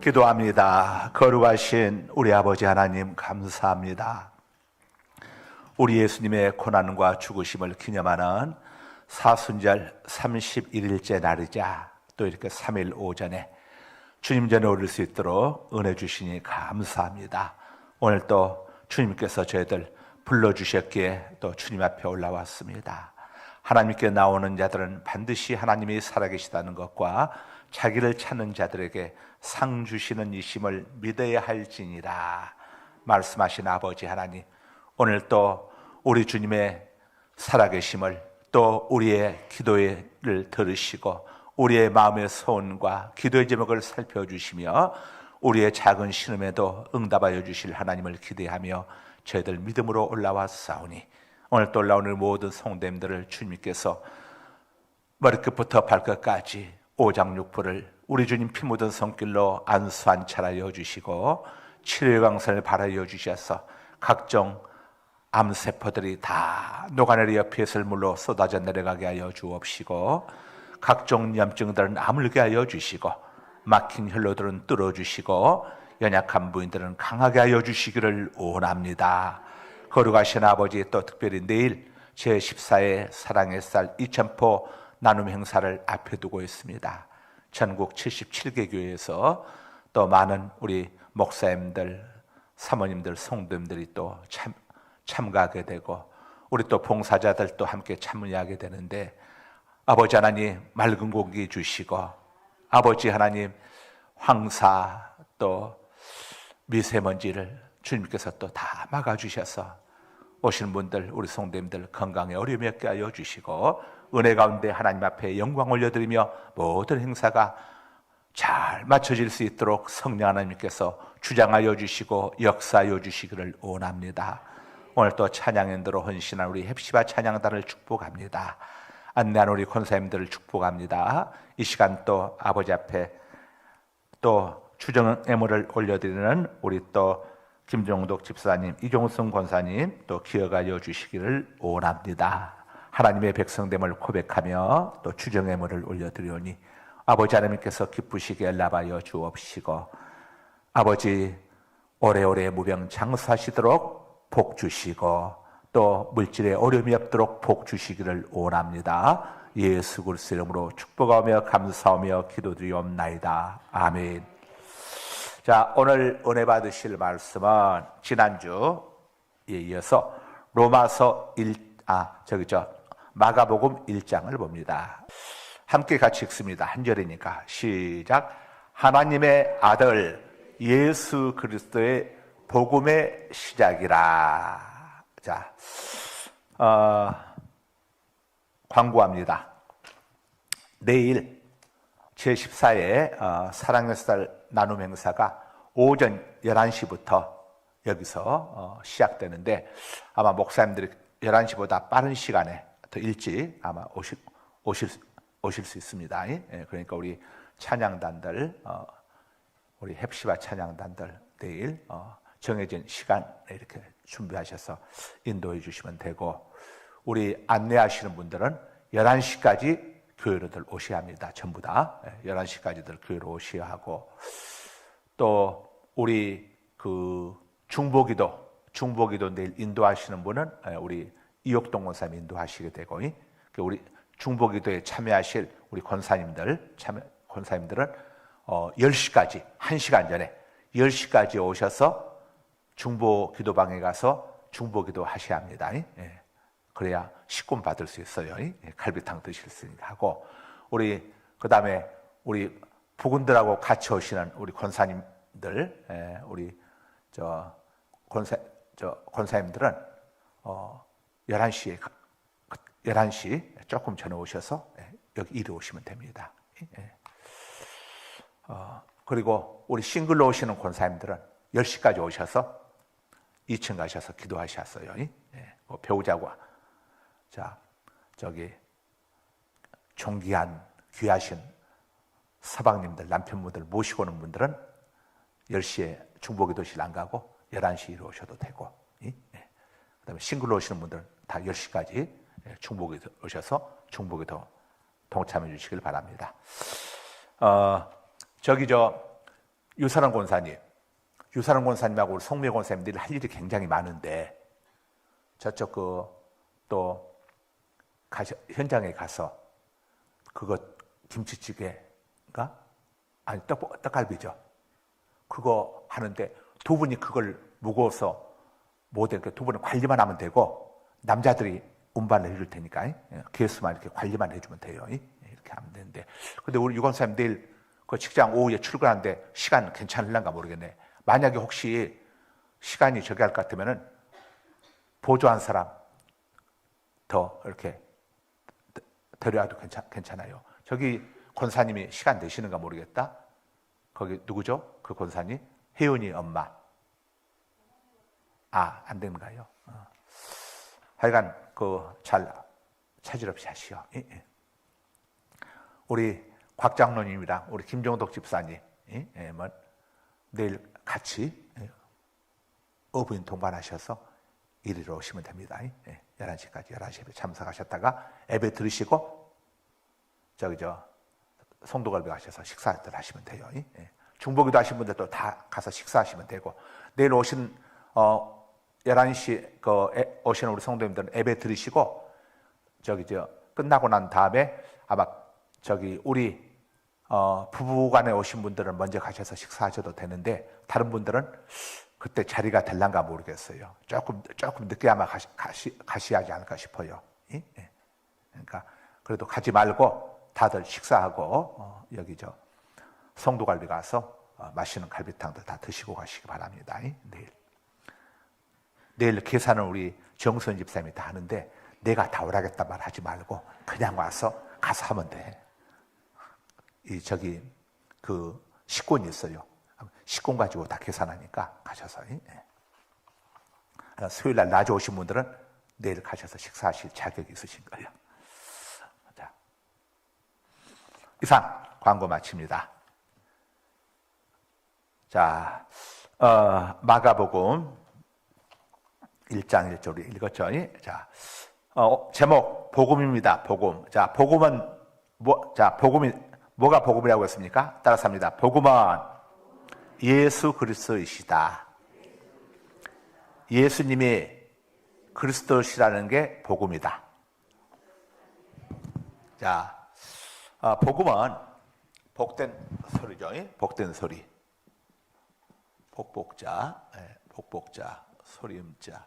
기도합니다. 거룩하신 우리 아버지 하나님 감사합니다. 우리 예수님의 고난과 죽으심을 기념하는 사순절 31일째 날이자 또 이렇게 3일 오전에 주님 전에 오를 수 있도록 은혜 주시니 감사합니다. 오늘 또 주님께서 저희들 불러주셨기에 또 주님 앞에 올라왔습니다. 하나님께 나오는 자들은 반드시 하나님이 살아계시다는 것과 자기를 찾는 자들에게 상 주시는 이심을 믿어야 할지니라 말씀하신 아버지 하나님, 오늘 또 우리 주님의 살아계심을 또 우리의 기도를 들으시고 우리의 마음의 소원과 기도의 제목을 살펴주시며 우리의 작은 신음에도 응답하여 주실 하나님을 기대하며 저희들 믿음으로 올라왔사오니 오늘 또 올라오는 모든 성도님들을 주님께서 머리끝부터 발끝까지 오장육부를 우리 주님 피 묻은 손길로 안수안찰하여 주시고 치료의 광선을 발하여 주셔서 각종 암세포들이 다 녹아내려 폐설물로 쏟아져 내려가게 하여 주옵시고 각종 염증들은 아물게 하여 주시고 막힌 혈로들은 뚫어주시고 연약한 부인들은 강하게 하여 주시기를 원합니다. 거룩하신 아버지, 또 특별히 내일 제14회 사랑의 쌀 2000포 나눔 행사를 앞에 두고 있습니다. 전국 77개 교회에서 또 많은 우리 목사님들, 사모님들, 성도님들이 또 참가하게 되고 우리 또 봉사자들도 함께 참여하게 되는데 아버지 하나님 맑은 공기 주시고 아버지 하나님 황사 또 미세먼지를 주님께서 또 다 막아주셔서 오시는 분들 우리 성도님들 건강에 어려움이 없게 하여 주시고 은혜 가운데 하나님 앞에 영광 올려드리며 모든 행사가 잘 맞춰질 수 있도록 성령 하나님께서 주장하여 주시고 역사하여 주시기를 원합니다. 오늘 또 찬양인들로 헌신한 우리 헵시바 찬양단을 축복합니다. 안내한 우리 권사님들을 축복합니다. 이 시간 또 아버지 앞에 또 주정 예물을 올려드리는 우리 또 김종덕 집사님, 이종승 권사님 또 기억하여 주시기를 원합니다. 하나님의 백성됨을 고백하며 또 주정 예물을 올려드리오니 아버지 하나님께서 기쁘시게 연락하여 주옵시고 아버지 오래오래 무병장수하시도록 복 주시고 또 물질에 어려움이 없도록 복 주시기를 원합니다. 예수 그리스도 이름으로 축복하며 감사하며 기도드리옵나이다. 아멘. 자, 오늘 은혜 받으실 말씀은 지난주에 이어서 로마서 마가복음 1장을 봅니다. 함께 같이 읽습니다. 한 절이니까 시작. 하나님의 아들 예수 그리스도의 복음의 시작이라. 자, 광고합니다. 내일 제14회 사랑의 쌀 나눔 행사가 오전 11시부터 여기서 시작되는데 아마 목사님들이 11시보다 빠른 시간에 더 일찍 아마 오실 수 있습니다. 그러니까 우리 찬양단들, 우리 헵시바 찬양단들 내일 정해진 시간에 이렇게 준비하셔서 인도해 주시면 되고 우리 안내하시는 분들은 11시까지 교회로들 오셔야 합니다. 전부 다 11시까지들 교회로 오셔야 하고 또 우리 그 중보기도 내일 인도하시는 분은 우리 이옥동 권사님 인도하시게 되고 우리 중보기도에 참여하실 우리 권사님들은 10시까지 1시간 전에 10시까지 오셔서 중보기도방에 가서 중보기도 하셔야 합니다. 그래야 식권 받을 수 있어요. 갈비탕 드실 수 있게 하고 우리 그다음에 우리 부군들하고 같이 오시는 우리 권사님들, 우리 권사님들은 11시 조금 전에 오셔서 여기 이리 오시면 됩니다. 그리고 우리 싱글로 오시는 권사님들은 10시까지 오셔서 2층 가셔서 기도하셨어요. 배우자고 존귀한 귀하신 서방님들, 남편분들 모시고 오는 분들은 10시에 중보기도실 안 가고 11시로 오셔도 되고 그다음에 싱글로 오시는 분들은 다 10시까지 중보기도 오셔서 중보기도 동참해 주시길 바랍니다. 유사람 권사님하고 우리 송미 권사님들이 할 일이 굉장히 많은데 저쪽 또 현장에 가서 그거 김치찌개인가? 아니 떡갈비죠. 그거 하는데 두 분이 그걸 무거워서 못해. 두 분은 관리만 하면 되고 남자들이 운반을 해줄 테니까 개수만 이렇게 관리만 해주면 돼요. 이렇게 하면 되는데 근데 우리 유권사님 내일 그 직장 오후에 출근하는데 시간 괜찮을란가 모르겠네. 만약에 혹시 시간이 저기 할 것 같으면은 보조한 사람 더 이렇게 데려와도 괜찮아요. 저기 권사님이 시간 되시는가 모르겠다. 거기 누구죠? 그 권사님? 혜은이 엄마. 안 되는가요? 하여간 잘 차질 없이 하시오. 우리 곽 장로님이랑 우리 김종덕 집사님 내일 같이 어부인 동반하셔서 이리로 오시면 됩니다. 11시까지 11시에 참석하셨다가 예배 들으시고 송도갈비 가셔서 식사들 하시면 돼요. 중보기도 하신 분들도 다 가서 식사하시면 되고 내일 오신 11시 오시는 우리 성도님들은 예배 들으시고 끝나고 난 다음에 아마 우리 부부간에 오신 분들은 먼저 가셔서 식사하셔도 되는데 다른 분들은 그때 자리가 될란가 모르겠어요. 조금 늦게 아마 가셔야 하지 않을까 싶어요. 그러니까 그래도 가지 말고 다들 식사하고 여기 성도갈비 가서 맛있는 갈비탕들 다 드시고 가시기 바랍니다. 내일 계산은 우리 정선 집사님이 다 하는데 내가 다 오라겠다 말 하지 말고 그냥 가서 하면 돼. 식권이 있어요. 식권 가지고 다 계산하니까 가셔서. 수요일 날 낮에 오신 분들은 내일 가셔서 식사하실 자격이 있으신 거예요. 자, 이상 광고 마칩니다. 자, 마가복음 1장 1절을 읽었죠. 자, 제목 복음입니다. 복음. 자, 복음은 복음이 뭐가 복음이라고 했습니까? 따라서 합니다. 복음은 예수 그리스도이시다. 예수님이 그리스도시라는 게 복음이다. 자, 복음은 복된 소리죠. 복된 소리. 복복자, 소리음자.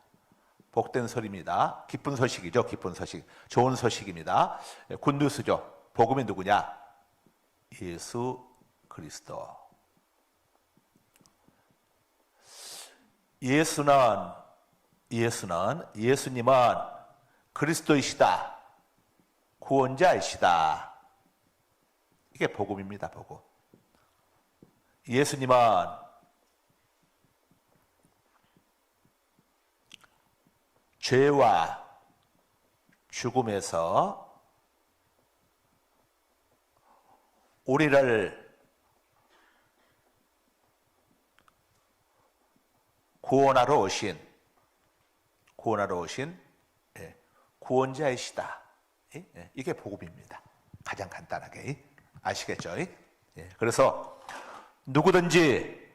복된 소리입니다. 기쁜 소식이죠. 기쁜 소식. 좋은 소식입니다. 굿뉴스죠. 복음이 누구냐? 예수 그리스도. 예수님은 그리스도이시다. 구원자이시다. 이게 복음입니다. 복음. 예수님은 죄와 죽음에서 우리를 구원하러 오신 구원자이시다. 이게 복음입니다. 가장 간단하게 아시겠죠? 그래서 누구든지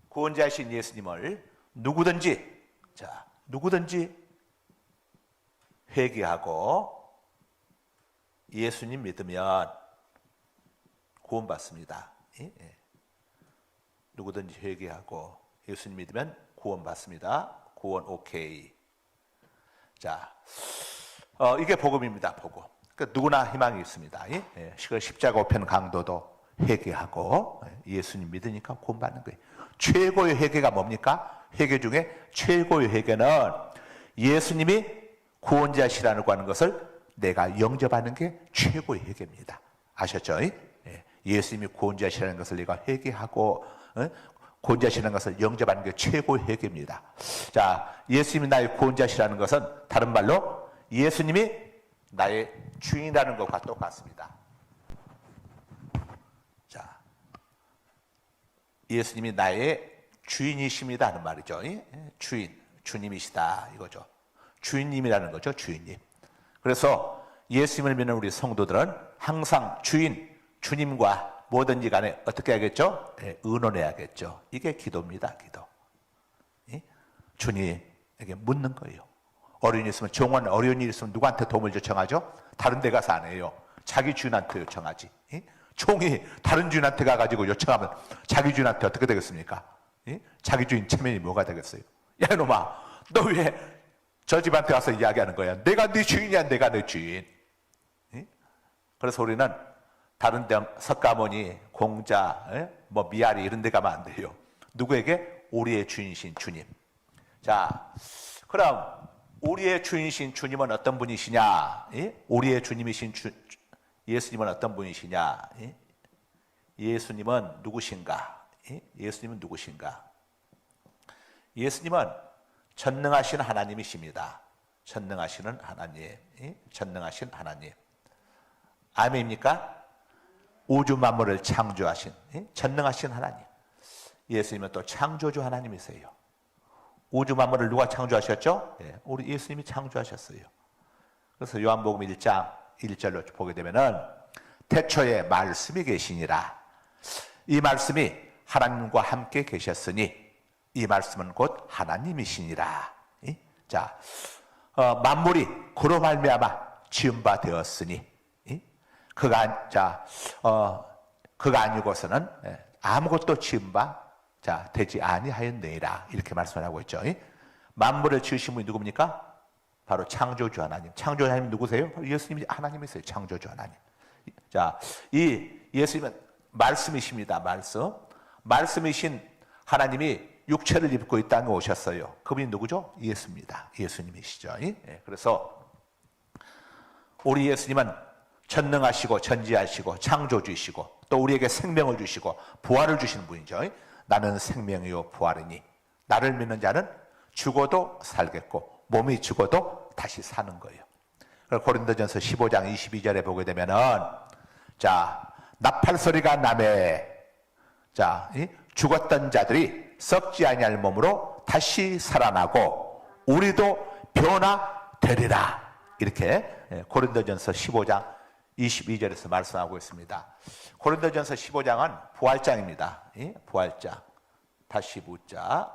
구원자이신 예수님을 누구든지 회개하고 예수님 믿으면 구원받습니다. 누구든지 회개하고 예수님 믿으면 구원받습니다. 구원 오케이. 자, 이게 복음입니다. 복음. 그러니까 누구나 희망이 있습니다. 십자가 우편 강도도 회개하고 예수님 믿으니까 구원받는 거예요. 최고의 회개가 뭡니까? 회개 중에 최고의 회개는 예수님이 구원자시라고 하는 것을 내가 영접하는 게 최고의 회개입니다. 아셨죠? 예수님이 구원자시라는 것을 내가 회개하고 구원자시라는 것을 영접하는 게 최고의 회개입니다. 자, 예수님이 나의 구원자시라는 것은 다른 말로 예수님이 나의 주인이라는 것과 똑같습니다. 자, 예수님이 나의 주인이십니다 하는 말이죠. 주님이시다 이거죠. 주인님이라는 거죠. 주인님. 그래서 예수님을 믿는 우리 성도들은 항상 주님과 뭐든지 간에 어떻게 해야겠죠? 예, 의논해야겠죠. 이게 기도입니다. 기도. 예? 주님에게 묻는 거예요. 어려운 일 있으면, 정원 어려운 일 있으면 누구한테 도움을 요청하죠? 다른 데 가서 안 해요. 자기 주인한테 요청하지. 예? 종이 다른 주인한테 가가지고 요청하면 자기 주인한테 어떻게 되겠습니까? 예? 자기 주인 체면이 뭐가 되겠어요? 야 이놈아, 너 왜 저 집한테 가서 이야기하는 거야? 내가 네 주인이야. 내가 네 주인. 예? 그래서 우리는 다른 데 석가모니, 공자, 뭐 미아리 이런 데 가면 안 돼요. 누구에게? 우리의 주인이신 주님. 자, 그럼 우리의 주인이신 주님은 어떤 분이시냐? 예? 우리의 주님이신 예수님은 어떤 분이시냐? 예? 예수님은 누구신가? 예? 예수님은 누구신가? 예수님은 전능하신 하나님이십니다. 전능하시는 하나님. 예? 전능하신 하나님. 아멘입니까? 우주 만물을 창조하신 전능하신 하나님. 예수님은 또 창조주 하나님이세요. 우주 만물을 누가 창조하셨죠? 우리 예수님이 창조하셨어요. 그래서 요한복음 1장 1절로 보게 되면은 태초에 말씀이 계시니라. 이 말씀이 하나님과 함께 계셨으니 이 말씀은 곧 하나님이시니라. 자, 만물이 그로 말미암아 지은 바 되었으니 그가 아니고서는 아무것도 지은 바 되지 아니하였느니라. 이렇게 말씀을 하고 있죠. 만물을 지으신 분이 누굽니까? 바로 창조주 하나님. 창조주 하나님 누구세요? 바로 예수님이 하나님이세요. 창조주 하나님. 자, 이 예수님은 말씀이십니다. 말씀이신 하나님이 육체를 입고 이 땅에 오셨어요. 그분이 누구죠? 예수입니다. 예수님이시죠. 그래서 우리 예수님은 전능하시고 전지하시고 창조주이시고 또 우리에게 생명을 주시고 부활을 주시는 분이죠. 나는 생명이요 부활이니 나를 믿는 자는 죽어도 살겠고 몸이 죽어도 다시 사는 거예요. 고린도전서 15장 22절에 보게 되면은 나팔 소리가 나매 죽었던 자들이 썩지 아니할 몸으로 다시 살아나고 우리도 변화되리라. 이렇게 고린도전서 15장 22절에서 말씀하고 있습니다. 고린도전서 15장은 부활장입니다. 부활장. 다시 묻자.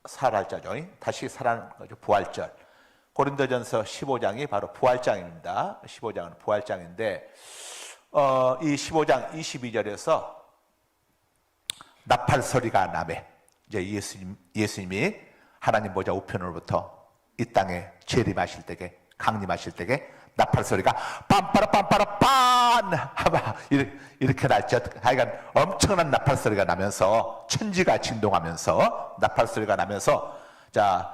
살할자죠. 다시 살아나는 거죠. 부활절. 고린도전서 15장이 바로 부활장입니다. 15장은 부활장인데 이 15장 22절에서 나팔 소리가 나매 이제 예수님이 하나님 보좌 우편으로부터 이 땅에 재림하실 때에 강림하실 때에 나팔 소리가 빰빠라 빰빠라 빤 하마 이렇게 났죠. 하여간 엄청난 나팔 소리가 나면서 천지가 진동하면서 나팔 소리가 나면서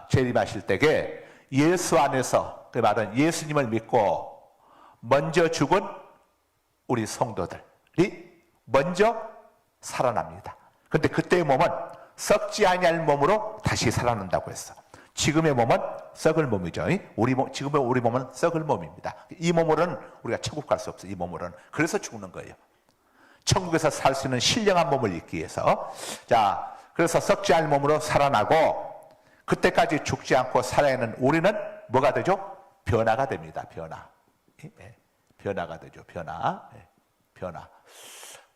재림하실 때에 예수 안에서 그 말은 예수님을 믿고 먼저 죽은 우리 성도들이 먼저 살아납니다. 근데 그때의 몸은 썩지 아니할 몸으로 다시 살아난다고 했어. 지금의 몸은 썩을 몸이죠. 지금의 우리 몸은 썩을 몸입니다. 이 몸으로는 우리가 천국 갈 수 없어요. 이 몸으로는. 그래서 죽는 거예요. 천국에서 살 수 있는 신령한 몸을 입기 위해서. 그래서 썩지 않을 몸으로 살아나고 그때까지 죽지 않고 살아있는 우리는 뭐가 되죠? 변화가 됩니다. 변화. 변화가 되죠. 변화.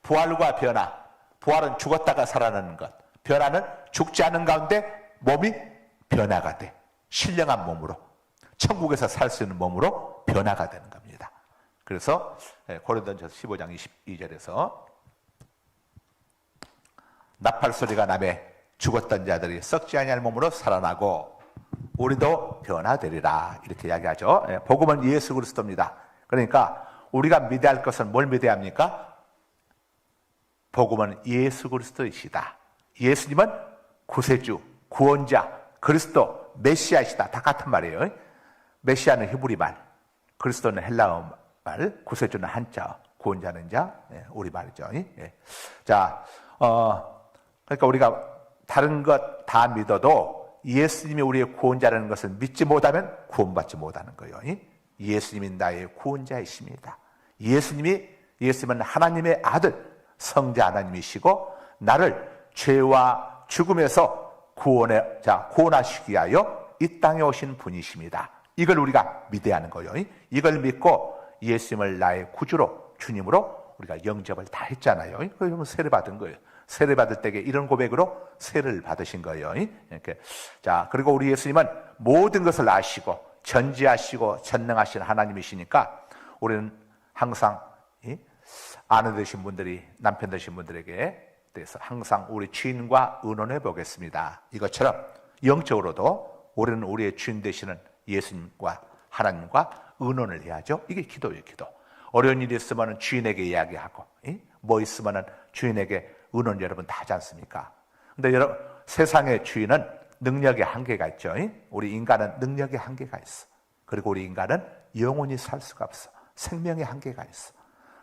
부활과 변화. 부활은 죽었다가 살아나는 것. 변화는 죽지 않은 가운데 몸이 변화가 돼. 신령한 몸으로. 천국에서 살 수 있는 몸으로 변화가 되는 겁니다. 그래서 고린도전서 15장 22절에서 나팔 소리가 나매 죽었던 자들이 썩지 아니할 몸으로 살아나고 우리도 변화되리라. 이렇게 이야기하죠. 복음은 예수 그리스도입니다. 그러니까 우리가 믿어야 할 것은 뭘 믿어야 합니까? 복음은 예수 그리스도이시다. 예수님은 구세주, 구원자, 그리스도, 메시아이시다. 다 같은 말이에요. 메시아는 히브리 말, 그리스도는 헬라어 말, 구세주는 한자, 구원자는 자, 우리 말이죠. 그러니까 우리가 다른 것 다 믿어도 예수님이 우리의 구원자라는 것을 믿지 못하면 구원받지 못하는 거예요. 예수님이 나의 구원자이십니다. 예수님은 하나님의 아들, 성자 하나님이시고 나를 죄와 죽음에서 구원하시기 위하여 이 땅에 오신 분이십니다. 이걸 우리가 믿어야 하는 거예요. 이걸 믿고 예수님을 나의 구주로, 주님으로 우리가 영접을 다 했잖아요. 그러면 세례 받은 거예요. 세례 받을 때에 이런 고백으로 세례를 받으신 거예요. 이렇게. 자, 그리고 우리 예수님은 모든 것을 아시고 전지하시고 전능하신 하나님이시니까 우리는 항상 아내 되신 분들이 남편 되신 분들에게 대해서 항상 우리 주인과 의논해 보겠습니다. 이것처럼 영적으로도 우리는 우리의 주인 되시는 예수님과 하나님과 의논을 해야죠. 이게 기도예요, 기도. 어려운 일이 있으면 주인에게 이야기하고, 뭐 있으면 주인에게 의논 여러분 다 하지 않습니까? 근데 여러분, 세상의 주인은 능력의 한계가 있죠. 우리 인간은 능력의 한계가 있어. 그리고 우리 인간은 영원히 살 수가 없어. 생명의 한계가 있어.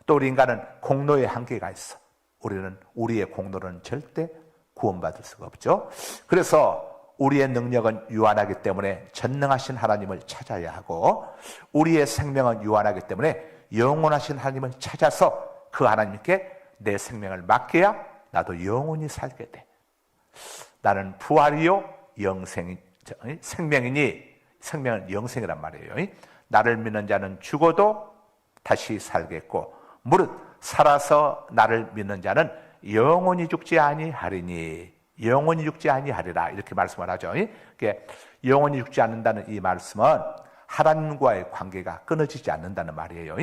또 우리 인간은 공로의 한계가 있어. 우리는 우리의 공로는 절대 구원받을 수가 없죠. 그래서 우리의 능력은 유한하기 때문에 전능하신 하나님을 찾아야 하고, 우리의 생명은 유한하기 때문에 영원하신 하나님을 찾아서 그 하나님께 내 생명을 맡겨야 나도 영원히 살게 돼. 나는 부활이요 생명이니, 생명은 영생이란 말이에요. 나를 믿는 자는 죽어도 다시 살겠고 무릇 살아서 나를 믿는 자는 영원히 죽지 아니하리니, 영원히 죽지 아니하리라, 이렇게 말씀을 하죠. 영원히 죽지 않는다는 이 말씀은 하나님과의 관계가 끊어지지 않는다는 말이에요.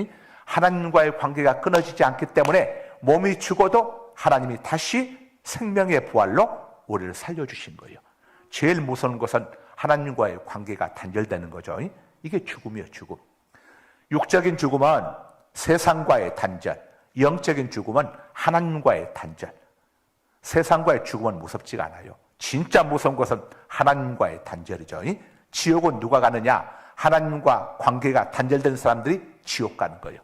하나님과의 관계가 끊어지지 않기 때문에 몸이 죽어도 하나님이 다시 생명의 부활로 우리를 살려주신 거예요. 제일 무서운 것은 하나님과의 관계가 단절되는 거죠. 이게 죽음이에요, 죽음. 육적인 죽음은 세상과의 단절, 영적인 죽음은 하나님과의 단절. 세상과의 죽음은 무섭지가 않아요. 진짜 무서운 것은 하나님과의 단절이죠. 지옥은 누가 가느냐? 하나님과 관계가 단절된 사람들이 지옥 가는 거예요.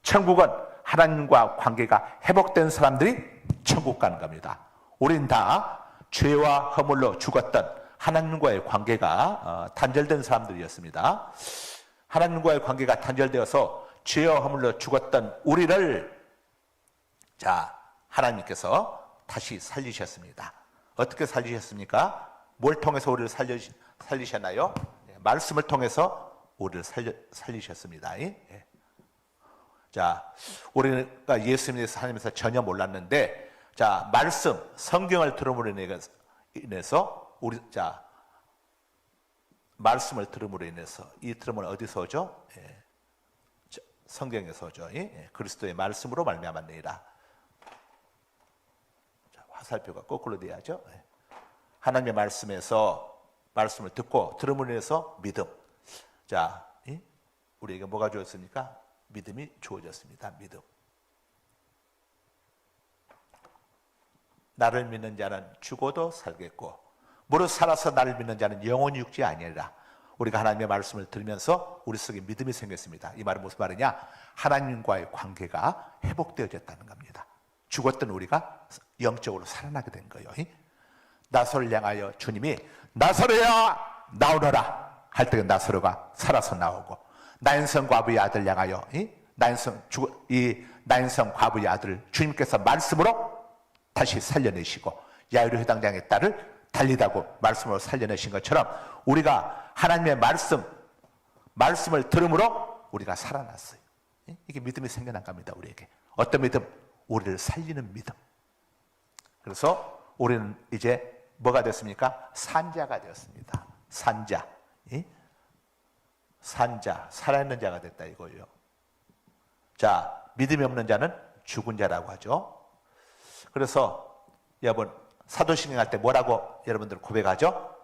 천국은 하나님과 관계가 회복된 사람들이 천국 가는 겁니다. 우린 다 죄와 허물로 죽었던 하나님과의 관계가 단절된 사람들이었습니다. 하나님과의 관계가 단절되어서 죄와 허물로 죽었던 우리를 하나님께서 다시 살리셨습니다. 어떻게 살리셨습니까? 뭘 통해서 우리를 살리셨나요? 말씀을 통해서 우리를 살리셨습니다. 우리가 예수님에 대해서 하나님에서 전혀 몰랐는데, 말씀, 성경을 들음으로 인해서 말씀을 들음으로 인해서, 이 들음은 어디서 오죠? 성경에서 오죠. 그리스도의 말씀으로 말미암았느니라. 화살표가 거꾸로 돼야죠. 하나님의 말씀에서, 말씀을 듣고 들음으로 인해서 믿음. 우리에게 뭐가 주었습니까? 믿음이 주어졌습니다. 믿음. 나를 믿는 자는 죽어도 살겠고 무릇 살아서 나를 믿는 자는 영원히 죽지 아니하리라. 우리가 하나님의 말씀을 들으면서 우리 속에 믿음이 생겼습니다. 이 말은 무슨 말이냐? 하나님과의 관계가 회복되어졌다는 겁니다. 죽었던 우리가 영적으로 살아나게 된 거예요. 나사로를 향하여 주님이 나사로야 나오너라 할 때 나사로가 살아서 나오고, 나인성 과부의 아들 향하여 나인성 과부의 아들을 주님께서 말씀으로 다시 살려내시고, 야이로 회당장의 딸을 달리다고 말씀으로 살려내신 것처럼 우리가 하나님의 말씀을 들음으로 우리가 살아났어요. 이게 믿음이 생겨난 겁니다. 우리에게 어떤 믿음? 우리를 살리는 믿음. 그래서 우리는 이제 뭐가 됐습니까? 산자가 되었습니다. 산자, 살아있는 자가 됐다 이거예요. 믿음이 없는 자는 죽은 자라고 하죠. 그래서 여러분, 사도신경 할 때 뭐라고 여러분들 고백하죠?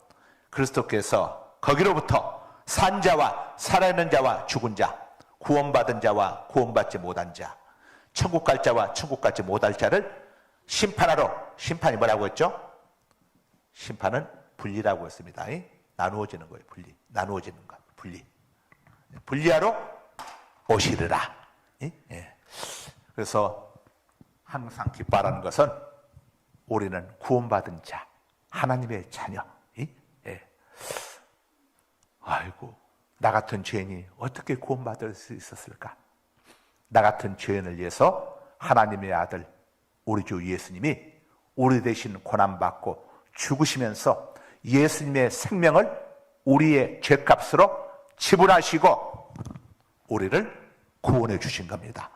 그리스도께서 거기로부터 산자와 살아있는 자와 죽은 자, 구원받은 자와 구원받지 못한 자, 천국 갈 자와 천국 가지 못할 자를 심판하러, 심판이 뭐라고 했죠? 심판은 분리라고 했습니다. 나누어지는 거예요. 나누어지는 것, 분리하러 오시리라. 그래서 항상 기뻐하라는 것은 우리는 구원받은 자, 하나님의 자녀. 아이고, 나 같은 죄인이 어떻게 구원받을 수 있었을까? 나 같은 죄인을 위해서 하나님의 아들 우리 주 예수님이 우리 대신 고난받고 죽으시면서 예수님의 생명을 우리의 죄값으로 지불하시고 우리를 구원해 주신 겁니다.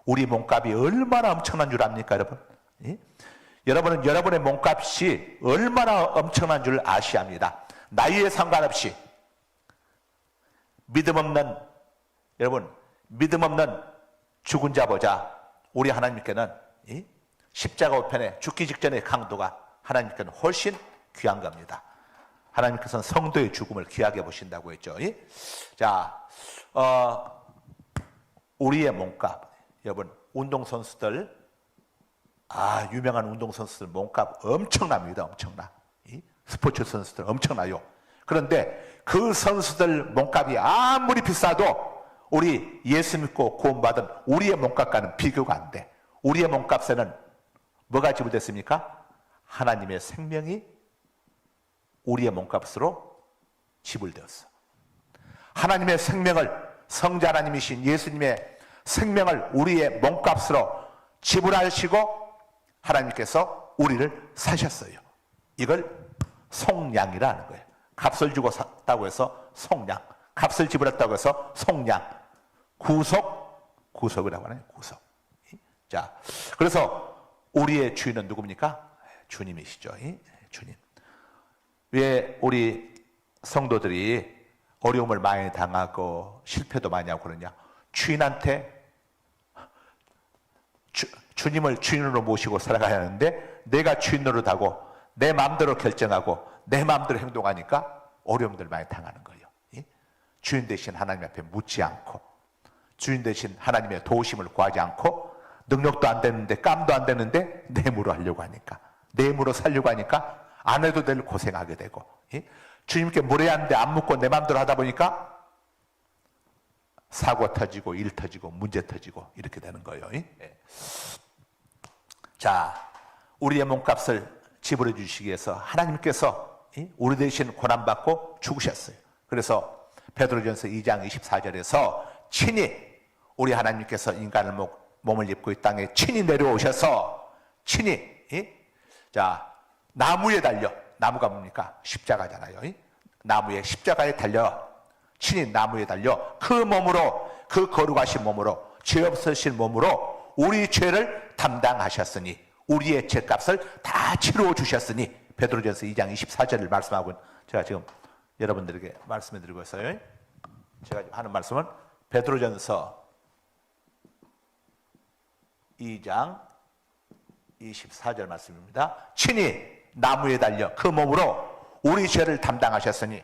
우리 몸값이 얼마나 엄청난 줄 압니까, 여러분? 예? 여러분은 여러분의 몸값이 얼마나 엄청난 줄 아셔야 합니다. 나이에 상관없이 여러분 믿음 없는 죽은 자 보자. 우리 하나님께는 십자가 우편에 죽기 직전의 강도가 하나님께는 훨씬 귀한 겁니다. 하나님께서는 성도의 죽음을 귀하게 보신다고 했죠. 자, 우리의 몸값. 여러분, 운동선수들, 유명한 운동선수들 몸값 엄청납니다. 엄청나. 스포츠 선수들 엄청나요. 그런데 그 선수들 몸값이 아무리 비싸도 우리 예수 믿고 구원받은 우리의 몸값과는 비교가 안 돼. 우리의 몸값에는 뭐가 지불됐습니까? 하나님의 생명이 우리의 몸값으로 지불되었어. 하나님의 생명을, 성자 하나님이신 예수님의 생명을 우리의 몸값으로 지불하시고 하나님께서 우리를 사셨어요. 이걸 속량이라는 거예요. 값을 주고 샀다고 해서 속량, 값을 지불했다고 해서 속량, 구속이라고 하나요. 구속. 자, 그래서 우리의 주인은 누굽니까? 주님이시죠. 주님. 왜 우리 성도들이 어려움을 많이 당하고 실패도 많이 하고 그러냐? 주인한테 주님을 주인으로 모시고 살아가야 하는데 내가 주인 노릇하고 내 마음대로 결정하고 내 마음대로 행동하니까 어려움들 많이 당하는 거예요. 주인 대신 하나님 앞에 묻지 않고, 주인 대신 하나님의 도우심을 구하지 않고, 능력도 안 되는데 깜도 안 되는데 뇌물로 하려고 하니까, 뇌물로 살려고 하니까 안 해도 될 고생하게 되고, 주님께 물어야 하는데 안 묻고 내 마음대로 하다 보니까 사고 터지고 일 터지고 문제 터지고 이렇게 되는 거예요. 자, 우리의 몸값을 지불해 주시기 위해서 하나님께서 우리 대신 고난받고 죽으셨어요. 그래서 베드로전서 2장 24절에서 친히 우리 하나님께서 인간의 몸을 입고 이 땅에 친히 내려오셔서 친히 자, 나무에 달려, 나무가 뭡니까? 십자가잖아요. 나무에 십자가에 달려, 친히 나무에 달려 그 몸으로, 그 거룩하신 몸으로, 죄 없으신 몸으로 우리 죄를 담당하셨으니, 우리의 죄값을 다 치루어 주셨으니, 베드로전서 2장 24절을 말씀하고 제가 지금 여러분들에게 말씀해 드리고 있어요. 제가 하는 말씀은 베드로전서 2장 24절 말씀입니다. 친히 나무에 달려 그 몸으로 우리 죄를 담당하셨으니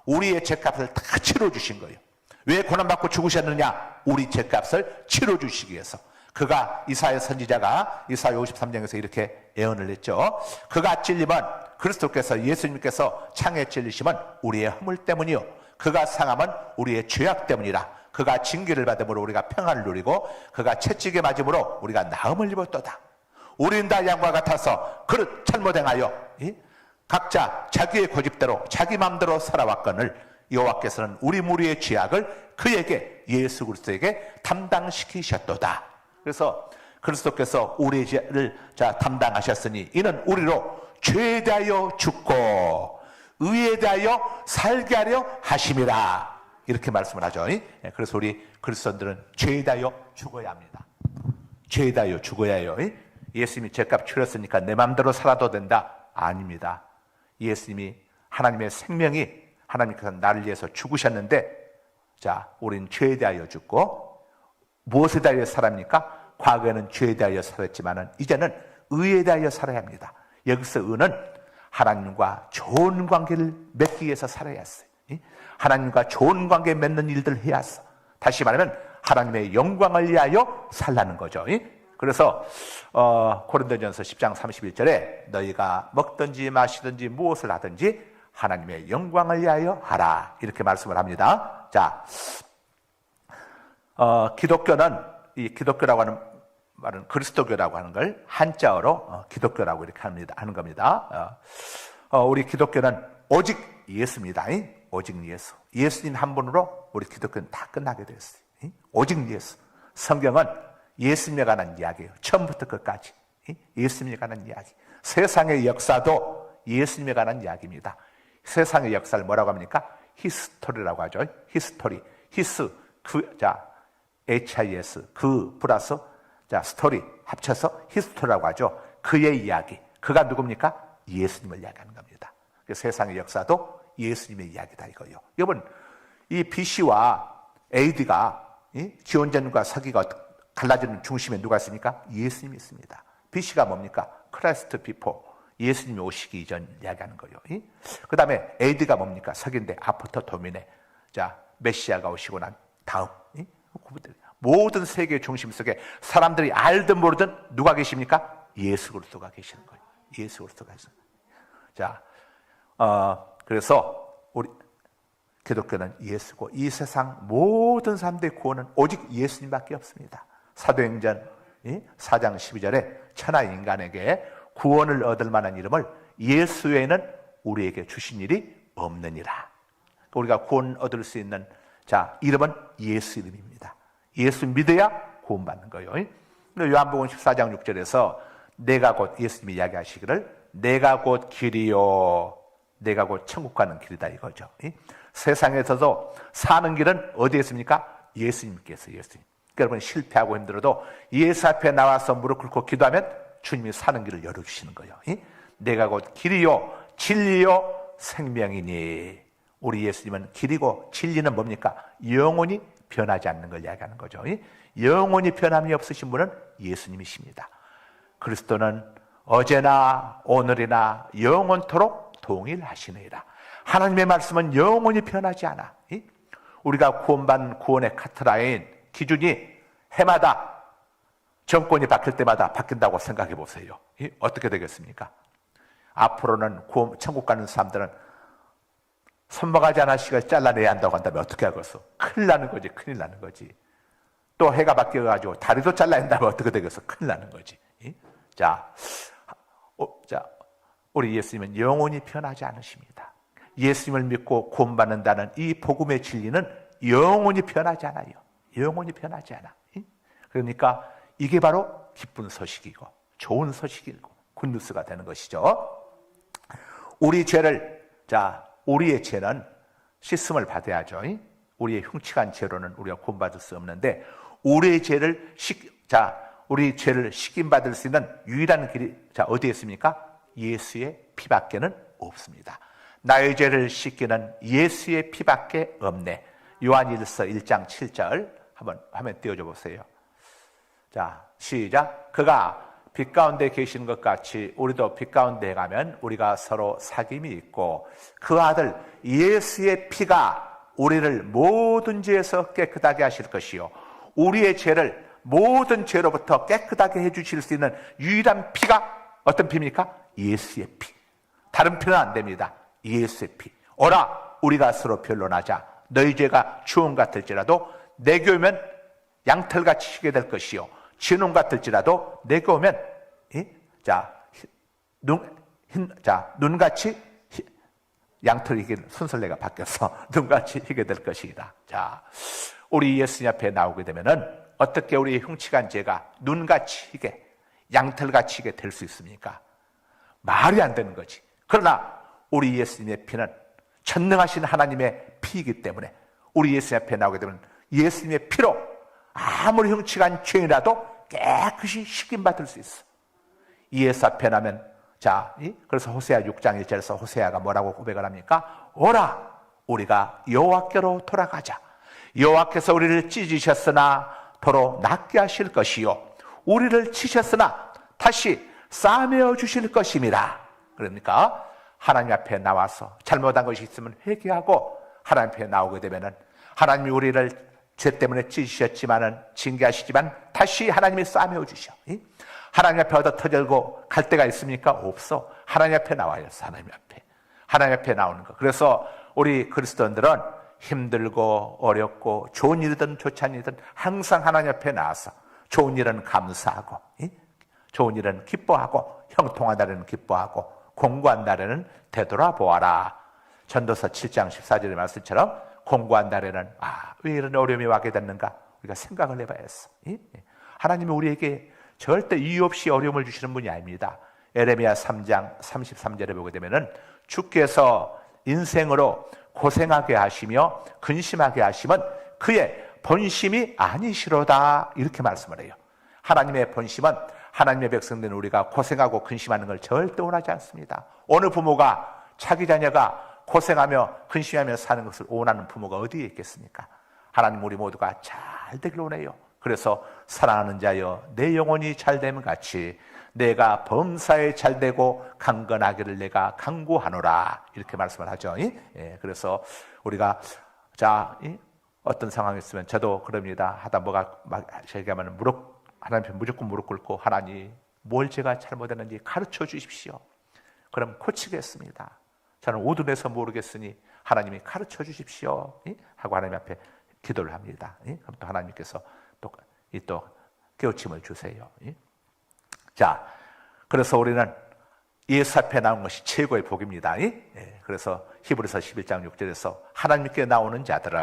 우리의 죄값을 다 치러 주신 거예요. 왜 고난받고 죽으셨느냐? 우리 죄값을 치러 주시기 위해서. 그가, 이사야 선지자가 이사야 53장에서 이렇게 예언을 했죠. 그가 찔림은, 그리스도께서, 예수님께서 창에 찔리심은 우리의 허물 때문이요, 그가 상함은 우리의 죄악 때문이라. 그가 징계를 받음으로 우리가 평안을 누리고 그가 채찍에 맞음으로 우리가 나음을 입었도다. 우리는 다 양과 같아서 그릇 잘못 행하여 각자 자기의 고집대로 자기 마음대로 살아왔거늘 여호와께서는 우리 무리의 죄악을 그에게, 예수 그리스도에게 담당시키셨도다. 그래서 그리스도께서 우리의 죄를 담당하셨으니 이는 우리로 죄에 대하여 죽고 의에 대하여 살게 하려 하심이라. 이렇게 말씀을 하죠. 그래서 우리 그리스도인들은 죄에 대하여 죽어야 합니다. 죄에 대하여 죽어야 해요. 예수님이 죄값 치렀으니까 내 마음대로 살아도 된다? 아닙니다. 예수님이, 하나님의 생명이, 하나님께서 나를 위해서 죽으셨는데, 자, 우린 죄에 대하여 죽고 무엇에 대하여 살합니까? 과거에는 죄에 대하여 살았지만은 이제는 의에 대하여 살아야 합니다. 여기서 의는 하나님과 좋은 관계를 맺기 위해서 살아야 했어요. 하나님과 좋은 관계 맺는 일들을 해야 했어. 다시 말하면 하나님의 영광을 위하여 살라는 거죠. 그래서 고린도전서 10장 31절에 너희가 먹든지 마시든지 무엇을 하든지 하나님의 영광을 위하여 하라, 이렇게 말씀을 합니다. 자, 기독교는, 이 기독교라고 하는 말은 그리스도교라고 하는 걸 한자어로 기독교라고 이렇게 하는 겁니다. 우리 기독교는 오직 예수입니다. 오직 예수. 예수님 한 분으로 우리 기독교는 다 끝나게 됐어요. 오직 예수. 성경은 예수님에 관한 이야기예요. 처음부터 끝까지 예수님에 관한 이야기. 세상의 역사도 예수님에 관한 이야기입니다. 세상의 역사를 뭐라고 합니까? 히스토리라고 하죠. 히스토리. 히스, HIS, 그 플러스 자, 스토리 합쳐서 히스토리라고 하죠. 그의 이야기. 그가 누굽니까? 예수님을 이야기하는 겁니다. 세상의 역사도 예수님의 이야기다 이거요. 여러분, 이 BC와 AD가 기원전과 서기가 갈라지는 중심에 누가 있습니까? 예수님이 있습니다. BC가 뭡니까? 크라이스트 비포, 예수님이 오시기 이전 이야기하는 거예요. 그 다음에 AD가 뭡니까? 서기인데 아프터 도미네, 자, 메시아가 오시고 난 다음. 모든 세계의 중심 속에 사람들이 알든 모르든 누가 계십니까? 예수 그리스도가 계시는 거예요. 예수 그리스도가 계시는 거예요. 자, 그래서 우리 기독교는 예수고, 이 세상 모든 사람들의 구원은 오직 예수님밖에 없습니다. 사도행전 4장 12절에 천하 인간에게 구원을 얻을 만한 이름을 예수 외에는 우리에게 주신 일이 없느니라. 우리가 구원 얻을 수 있는 이름은 예수 이름입니다. 예수 믿어야 구원받는 거예요. 요한복음 14장 6절에서 내가 곧, 예수님이 이야기하시기를 내가 곧 길이요, 내가 곧 천국 가는 길이다 이거죠. 세상에서도 사는 길은 어디에 있습니까? 예수님께서. 예수님. 여러분, 실패하고 힘들어도 예수 앞에 나와서 무릎 꿇고 기도하면 주님이 사는 길을 열어주시는 거예요. 내가 곧 길이요 진리요 생명이니. 우리 예수님은 길이고 진리는 뭡니까? 영원히 변하지 않는 걸 이야기하는 거죠. 영원히 변함이 없으신 분은 예수님이십니다. 그리스도는 어제나 오늘이나 영원토록 동일하시느니라. 하나님의 말씀은 영원히 변하지 않아. 우리가 구원받는 구원의 카트라인 기준이 해마다 정권이 바뀔 때마다 바뀐다고 생각해 보세요. 어떻게 되겠습니까? 앞으로는 천국 가는 사람들은 손모가지 하나씩을 잘라내야 한다고 한다면 어떻게 하겠어? 큰일 나는 거지. 큰일 나는 거지. 또 해가 바뀌어가지고 다리도 잘라야 한다면 어떻게 되겠어? 큰일 나는 거지. 자, 우리 예수님은 영원히 변하지 않으십니다. 예수님을 믿고 구원받는다는 이 복음의 진리는 영원히 변하지 않아요. 영원히 변하지 않아. 그러니까 이게 바로 기쁜 소식이고 좋은 소식이고 굿뉴스가 되는 것이죠. 우리의 죄는 씻음을 받아야죠. 우리의 흉측한 죄로는 우리가 구원받을 수 없는데, 우리의 죄를 우리 죄를 씻김받을 수 있는 유일한 길이 어디에 있습니까? 예수의 피밖에는 없습니다. 나의 죄를 씻기는 예수의 피밖에 없네. 요한일서 1장 7절 한번 화면 띄워줘 보세요. 자, 시작. 그가 빛 가운데 계시는 것 같이 우리도 빛 가운데 가면 우리가 서로 사귐이 있고, 그 아들 예수의 피가 우리를 모든 죄에서 깨끗하게 하실 것이요, 우리의 죄를 모든 죄로부터 깨끗하게 해주실 수 있는 유일한 피가 어떤 피입니까? 예수의 피. 다른 피는 안 됩니다. 예수의 피. 오라 우리가 서로 변론하자. 너희 죄가 주홍 같을지라도 내게 오면 양털같이 희게 될 것이요, 진홍 같을지라도 내게 오면 눈같이 양털 희게, 순서례가 바뀌어서 눈같이 희게 될 것이다. 자, 우리 예수님 앞에 나오게 되면은 어떻게 우리의 흉측한 죄가 눈같이 희게, 양털같이 희게 될 수 있습니까? 말이 안 되는 거지. 그러나 우리 예수님의 피는 전능하신 하나님의 피이기 때문에 우리 예수님 앞에 나오게 되면 예수님의 피로 아무리 흉측한 죄라도 깨끗이 씻김받을 수 있어. 예수 앞에 나면, 그래서 호세아 6장 1절에서 호세아가 뭐라고 고백을 합니까? 오라 우리가 여호와께로 돌아가자. 여호와께서 우리를 찢으셨으나 도로 낫게 하실 것이요, 우리를 치셨으나 다시 싸매어 주실 것입니다. 그러니까 하나님 앞에 나와서 잘못한 것이 있으면 회개하고 하나님 앞에 나오게 되면은, 하나님이 우리를 죄 때문에 찢으셨지만은, 징계하시지만 다시 하나님이 싸매어 주셔. 하나님 앞에 얻어 터질고 갈 데가 있습니까? 없어. 하나님 앞에 나와요. 하나님 앞에 나오는 거. 그래서 우리 그리스도인들은 힘들고 어렵고 좋은 일이든 좋지 않은 일이든 항상 하나님 앞에 나와서 좋은 일은 감사하고, 좋은 일은 기뻐하고, 형통한 날에는 기뻐하고, 공고한 날에는 되돌아보아라. 전도서 7장 14절의 말씀처럼 공고한 날에는 왜 이런 어려움이 와게 됐는가 우리가 생각을 해봐야 했어. 하나님이 우리에게 절대 이유 없이 어려움을 주시는 분이 아닙니다. 에레미야 3장 33절에 보게 되면은 주께서 인생으로 고생하게 하시며 근심하게 하시면 그의 본심이 아니시로다, 이렇게 말씀을 해요. 하나님의 본심은 하나님의 백성된 우리가 고생하고 근심하는 걸 절대 원하지 않습니다. 어느 부모가 자기 자녀가 고생하며 근심하며 사는 것을 원하는 부모가 어디에 있겠습니까? 하나님 우리 모두가 잘 되길 원해요. 그래서 사랑하는 자여 내 영혼이 잘됨 같이 내가 범사에 잘되고 강건하기를 내가 간구하노라, 이렇게 말씀을 하죠. 그래서 우리가 어떤 상황이 있으면 저도 그럽니다. 하다 뭐가 막 얘기하면 하나님 앞에 무조건 무릎 꿇고 하나님 뭘 제가 잘못했는지 가르쳐 주십시오. 그럼 고치겠습니다. 저는 오둔해서 모르겠으니 하나님이 가르쳐 주십시오 하고 하나님 앞에 기도를 합니다. 그럼 또 하나님께서 또 깨우침을 주세요. 자, 그래서 우리는 예수 앞에 나온 것이 최고의 복입니다. 그래서 히브리서 11장 6절에서 하나님께 나오는 자들은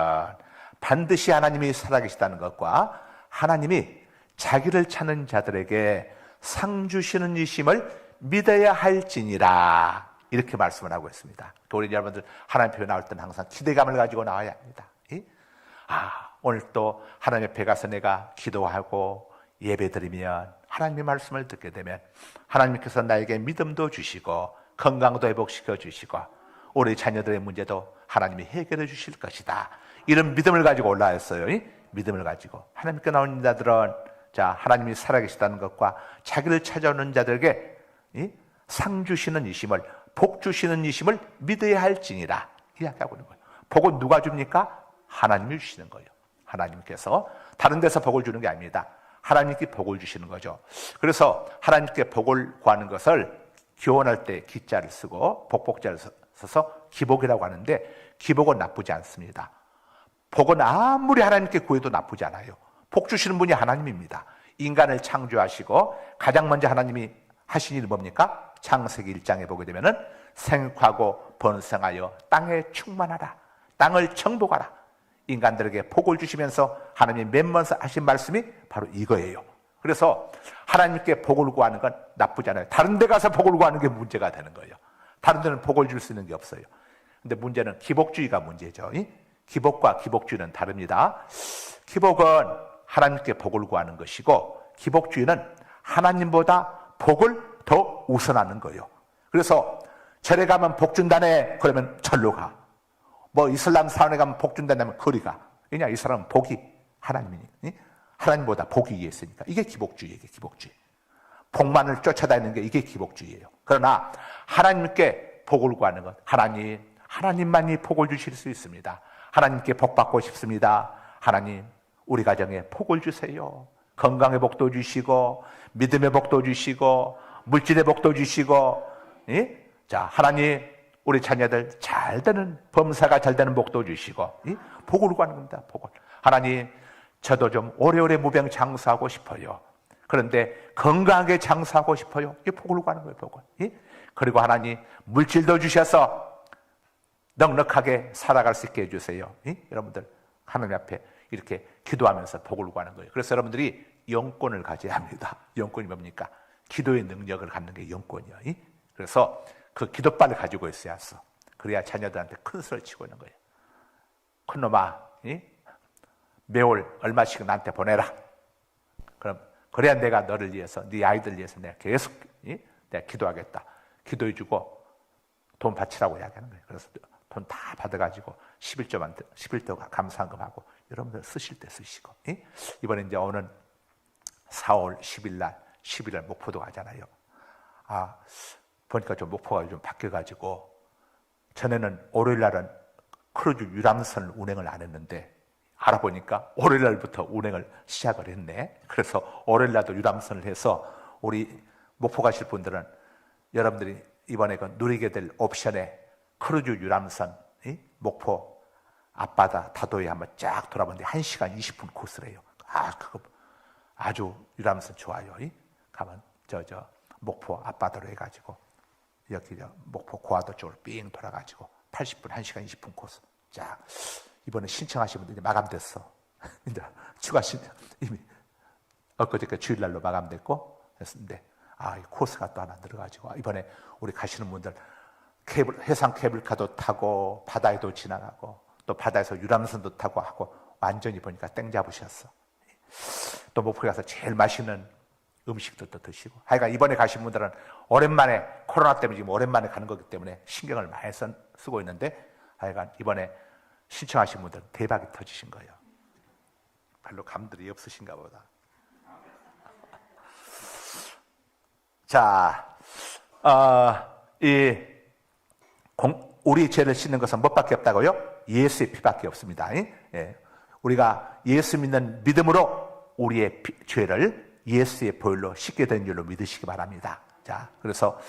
반드시 하나님이 살아계시다는 것과 하나님이 자기를 찾는 자들에게 상 주시는 이심을 믿어야 할지니라, 이렇게 말씀을 하고 있습니다. 우리 여러분들 하나님 앞에 나올 때는 항상 기대감을 가지고 나와야 합니다. 오늘 또 하나님 앞에 가서 내가 기도하고 예배드리면 하나님의 말씀을 듣게 되면 하나님께서 나에게 믿음도 주시고 건강도 회복시켜 주시고 우리 자녀들의 문제도 하나님이 해결해 주실 것이다, 이런 믿음을 가지고 올라왔어요. 믿음을 가지고 하나님께 나오는 자들은 하나님이 살아계시다는 것과 자기를 찾아오는 자들에게 상 주시는 이심을, 복 주시는 이심을 믿어야 할지니라 이야기하고 있는 거예요. 복은 누가 줍니까? 하나님이 주시는 거예요. 하나님께서 다른 데서 복을 주는 게 아닙니다. 하나님께 복을 주시는 거죠. 그래서 하나님께 복을 구하는 것을 기원할 때 기자를 쓰고 복복자를 써서 기복이라고 하는데, 기복은 나쁘지 않습니다. 복은 아무리 하나님께 구해도 나쁘지 않아요. 복 주시는 분이 하나님입니다. 인간을 창조하시고 가장 먼저 하나님이 하신 일이 뭡니까? 창세기 1장에 보게 되면은 생육하고 번성하여 땅에 충만하라, 땅을 정복하라, 인간들에게 복을 주시면서 하나님이 맨 먼저 하신 말씀이 바로 이거예요. 그래서 하나님께 복을 구하는 건 나쁘지 않아요. 다른 데 가서 복을 구하는 게 문제가 되는 거예요. 다른 데는 복을 줄 수 있는 게 없어요. 근데 문제는 기복주의가 문제죠. 기복과 기복주의는 다릅니다. 기복은 하나님께 복을 구하는 것이고, 기복주의는 하나님보다 복을 더 우선하는 거예요. 그래서 절에 가면 복 준다네, 그러면 절로 가. 이슬람 사원에 가면 복 준다면 거리 가. 왜냐, 이 사람은 복이 하나님이니, 하나님보다 복이 위에 있으니까. 이게 기복주의예요. 이게 기복주의. 복만을 쫓아다니는 게 이게 기복주의예요. 그러나 하나님께 복을 구하는 것, 하나님만이 복을 주실 수 있습니다. 하나님께 복 받고 싶습니다. 하나님, 우리 가정에 복을 주세요. 건강의 복도 주시고 믿음의 복도 주시고 물질의 복도 주시고, 하나님 우리 자녀들 잘 되는, 범사가 잘 되는 복도 주시고, 복을 구하는 겁니다. 복을. 하나님, 저도 좀 오래오래 무병 장수하고 싶어요. 그런데 건강하게 장수하고 싶어요. 이게 복을 구하는 거예요. 복을. 그리고 하나님, 물질도 주셔서 넉넉하게 살아갈 수 있게 해주세요. 여러분들 하나님 앞에 이렇게 기도하면서 복을 구하는 거예요. 그래서 여러분들이 영권을 가져야 합니다. 영권이 뭡니까? 기도의 능력을 갖는 게 영권이에요. 그래서 그 기도발을 가지고 있어야 했어. 그래야 자녀들한테 큰 소리를 치고 있는 거예요. 큰 놈아, 매월 얼마씩 나한테 보내라. 그래야 내가 너를 위해서, 네 아이들 위해서 내가 계속 내가 기도하겠다. 기도해주고 돈 바치라고 이야기하는 거예요. 그래서 돈 다 받아가지고 11조 감사한금하고 여러분들 쓰실 때 쓰시고. 이번에 이제 오는 4월 10일 날, 11일 목포도 가잖아요. 보니까 좀 목포가 좀 바뀌어가지고, 전에는 월요일 날은 크루즈 유람선 운행을 안 했는데 알아보니까 월요일 날부터 운행을 시작을 했네. 그래서 월요일 날도 유람선을 해서 우리 목포 가실 분들은 여러분들이 이번에 그 누리게 될 옵션에 크루즈 유람선 목포 앞바다 다도에 한번 쫙 돌아보는데 1시간 20분 코스래요. 그거 아주 유람선 좋아요. 가면 목포 앞바다로 해가지고 여기 목포 고화도 쪽으로 삥 돌아가지고 80분 1시간 20분 코스 쫙. 이번에 신청하신 분들이 마감됐어. 이제 추가 신청 이미 엊그저께 주일날로 마감됐고 했는데, 이 코스가 또 하나 들어가지고 이번에 우리 가시는 분들 해상 케이블카도 타고 바다에도 지나가고 또 바다에서 유람선도 타고 하고 완전히 보니까 땡 잡으셨어. 또 목포에 가서 제일 맛있는 음식도 또 드시고, 하여간 이번에 가신 분들은 오랜만에, 코로나 때문에 지금 오랜만에 가는 거기 때문에 신경을 많이 쓰고 있는데, 하여간 이번에 신청하신 분들은 대박이 터지신 거예요. 별로 감들이 없으신가 보다. 자, 우리 죄를 씻는 것은 무엇밖에 없다고요? 예수의 피밖에 없습니다. 예. 우리가 예수 믿는 믿음으로 우리의 죄를 예수의 보혈로 씻게 된 줄로 믿으시기 바랍니다. 자, 그래서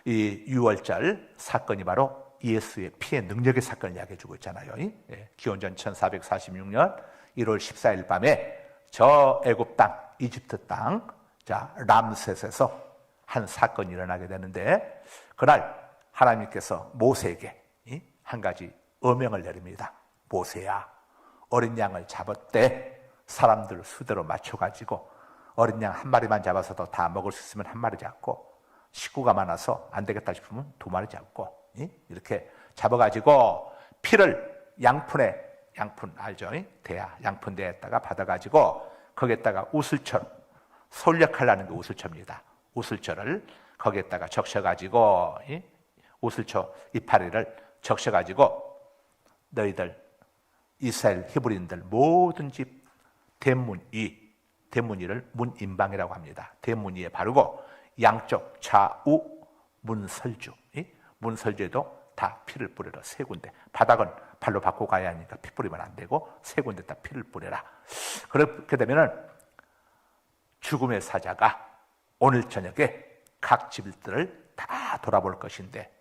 이 유월절 사건이 바로 예수의 피의 능력의 사건을 이야기해 주고 있잖아요. 예. 기원전 1446년 1월 14일 밤에 저 애굽 땅, 이집트 땅, 자, 람셋에서 한 사건이 일어나게 되는데, 그날 하나님께서 모세에게 한 가지 어명을 내립니다. 모세야, 어린 양을 잡았대. 사람들 수대로 맞춰가지고 어린 양 한 마리만 잡아서도 다 먹을 수 있으면 한 마리 잡고, 식구가 많아서 안 되겠다 싶으면 두 마리 잡고, 이렇게 잡아가지고 피를 양푼 알죠? 대야, 양푼 대에다가 받아가지고 거기에다가 우슬처럼, 솔력하려는 게 우슬처입니다. 우슬처를 거기에다가 적셔가지고, 우슬처 이파리를 적셔가지고 너희들 이스라엘 히브리인들 모든 집 대문위를 문인방이라고 합니다. 대문위에 바르고 양쪽 좌우 문설주, 문설주에도 다 피를 뿌려라. 세 군데. 바닥은 발로 밟고 가야 하니까 피 뿌리면 안 되고 세 군데 다 피를 뿌려라. 그렇게 되면은 죽음의 사자가 오늘 저녁에 각 집들을 다 돌아볼 것인데,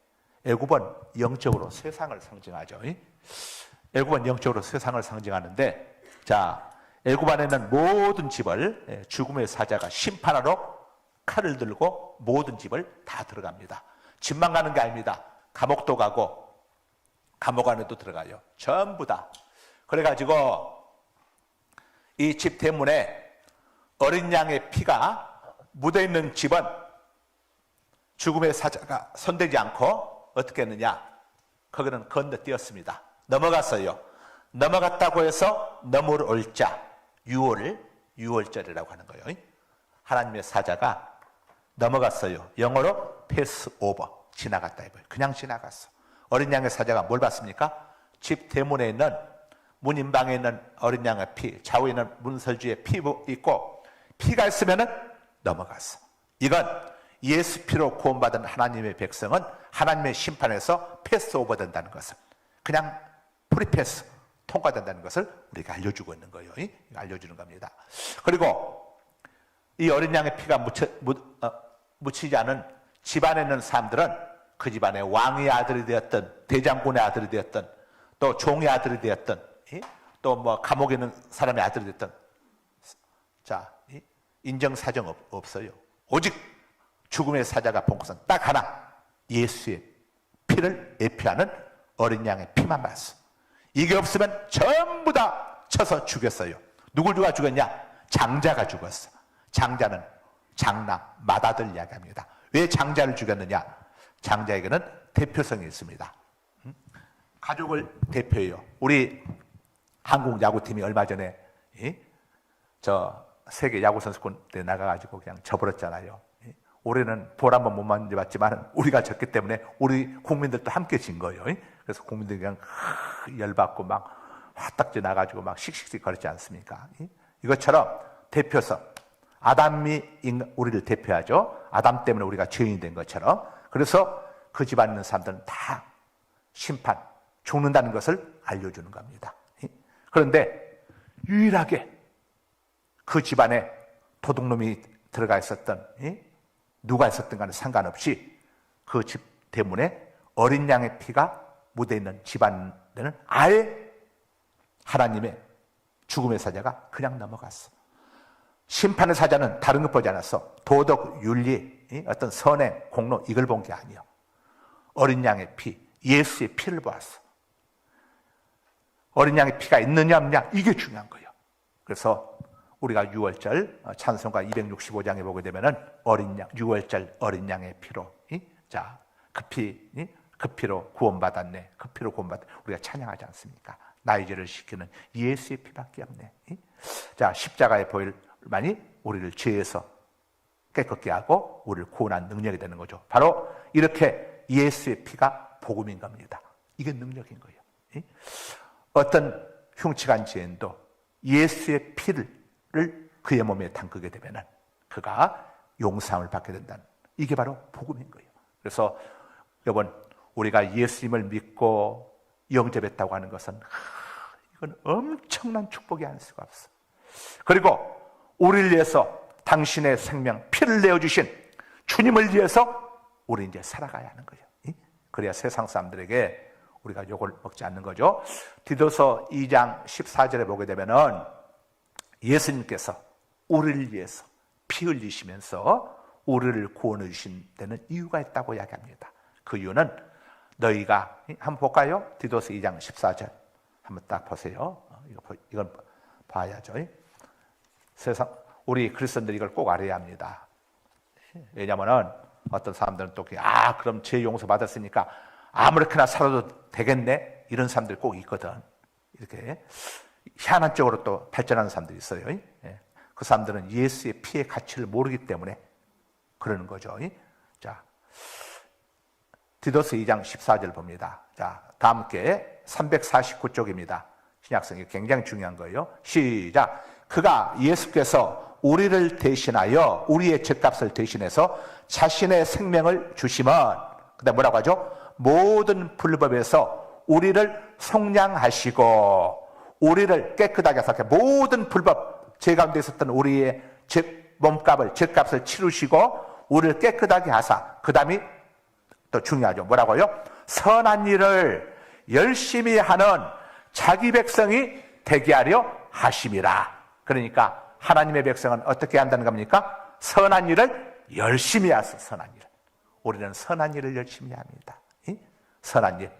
애굽은 영적으로 세상을 상징하죠. 애굽은 영적으로 세상을 상징하는데, 자, 애굽 안에 있는 모든 집을 죽음의 사자가 심판하러 칼을 들고 모든 집을 다 들어갑니다. 집만 가는 게 아닙니다. 감옥도 가고 감옥 안에도 들어가요. 전부 다. 그래가지고 이 집 대문에 어린 양의 피가 묻어 있는 집은 죽음의 사자가 손대지 않고 어떻게 했느냐? 거기는 건너뛰었습니다. 넘어갔어요. 넘어갔다고 해서 넘어올 자, 유월절이라고 하는 거예요. 하나님의 사자가 넘어갔어요. 영어로 패스 오버, 지나갔다 해봐요. 그냥 지나갔어. 어린 양의 사자가 뭘 봤습니까? 집 대문에 있는 문인방에 있는 어린 양의 피, 좌우에 있는 문설주에 피 있고, 피가 있으면은 넘어갔어. 이건 예수 피로 구원받은 하나님의 백성은 하나님의 심판에서 패스 오버 된다는 것을, 그냥 프리패스, 통과된다는 것을 우리가 알려주고 있는 거예요. 알려주는 겁니다. 그리고 이 어린 양의 피가 묻히지 않은 집안에 있는 사람들은 그 집안의 왕의 아들이 되었던, 대장군의 아들이 되었던, 또 종의 아들이 되었던, 또 뭐 감옥에 있는 사람의 아들이 되었던, 자, 인정사정 없어요. 오직 죽음의 사자가 본 것은 딱 하나, 예수의 피를 예표하는 어린 양의 피만 봤어. 이게 없으면 전부 다 쳐서 죽였어요. 누굴 누가 죽였냐? 장자가 죽었어. 장자는 장남, 맏아들 이야기합니다. 왜 장자를 죽였느냐? 장자에게는 대표성이 있습니다. 가족을 대표해요. 우리 한국 야구팀이 얼마 전에 저 세계 야구 선수권 때 나가가지고 그냥 져버렸잖아요. 올해는 볼 한번 못 만져봤지만 우리가 졌기 때문에 우리 국민들도 함께 진 거예요. 그래서 국민들이 그냥 열받고 막 화딱지 나가지고 막 씩씩씩 거리지 않습니까? 이것처럼 대표성, 아담이 우리를 대표하죠. 아담 때문에 우리가 죄인이 된 것처럼. 그래서 그 집안에 있는 사람들은 다 심판, 죽는다는 것을 알려주는 겁니다. 그런데 유일하게 그 집안에 도둑놈이 들어가 있었던, 누가 있었든 간에 상관없이 그 집 대문에 어린 양의 피가 묻어있는 집안에는 아예 하나님의 죽음의 사자가 그냥 넘어갔어. 심판의 사자는 다른 것 보지 않았어. 도덕, 윤리, 어떤 선행, 공로, 이걸 본 게 아니야. 어린 양의 피, 예수의 피를 보았어. 어린 양의 피가 있느냐 없느냐, 이게 중요한 거예요. 그래서 우리가 유월절 찬송가 265장에 보게 되면은 어린 양, 유월절 어린 양의 피로, 자, 그 피로 구원받았네. 그 피로 구원받았네. 우리가 찬양하지 않습니까? 나의 죄를 씻기는 예수의 피밖에 없네. 자, 십자가의 보혈 만이 우리를 죄에서 깨끗게 하고 우리를 구원한 능력이 되는 거죠. 바로 이렇게 예수의 피가 복음인 겁니다. 이게 능력인 거예요. 어떤 흉측한 죄인도 예수의 피를 그의 몸에 담그게 되면 그가 용서함을 받게 된다는, 이게 바로 복음인 거예요. 그래서 여러분, 우리가 예수님을 믿고 영접했다고 하는 것은 이건 엄청난 축복이 아닐 수가 없어. 그리고 우리를 위해서 당신의 생명, 피를 내어주신 주님을 위해서 우리 이제 살아가야 하는 거예요. 그래야 세상 사람들에게 우리가 욕을 먹지 않는 거죠. 디도서 2장 14절에 보게 되면은 예수님께서 우리를 위해서 피 흘리시면서 우리를 구원해 주신 데는 이유가 있다고 이야기합니다. 그 이유는 너희가, 한번 볼까요? 디도서 2장 14절 한번 딱 보세요. 이건 봐야죠. 세상, 우리 그리스도인들이 이걸 꼭 알아야 합니다. 왜냐하면 어떤 사람들은 또 그럼 죄 용서 받았으니까 아무렇게나 살아도 되겠네, 이런 사람들이 꼭 있거든. 이렇게 희한한 쪽으로 또 발전하는 사람들이 있어요. 그 사람들은 예수의 피의 가치를 모르기 때문에 그러는 거죠. 자, 디도서 2장 14절 봅니다. 자, 다 함께 349쪽입니다. 신약성이 굉장히 중요한 거예요. 시작. 그가 예수께서 우리를 대신하여 우리의 죄값을 대신해서 자신의 생명을 주심은, 그다음 뭐라고 하죠? 모든 불법에서 우리를 속량하시고 우리를 깨끗하게 하사 모든 불법, 죄 가운데 있었던 우리의 몸값을, 죄값을 치르시고 우리를 깨끗하게 하사, 그 다음이 또 중요하죠. 뭐라고요? 선한 일을 열심히 하는 자기 백성이 되게 하려 하심이라. 그러니까 하나님의 백성은 어떻게 한다는 겁니까? 선한 일을 열심히 하세요. 선한 일. 우리는 선한 일을 열심히 합니다. 선한 일.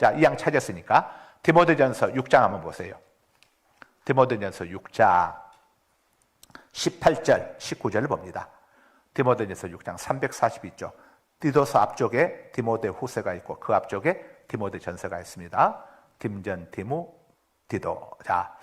자, 이 양 찾았으니까 디모데전서 6장 한번 보세요. 디모데전서 6장 18절, 19절을 봅니다. 디모데전서 6장 342쪽. 디도서 앞쪽에 디모데 후서가 있고 그 앞쪽에 디모데 전서가 있습니다. 딤전, 디모, 디도. 자,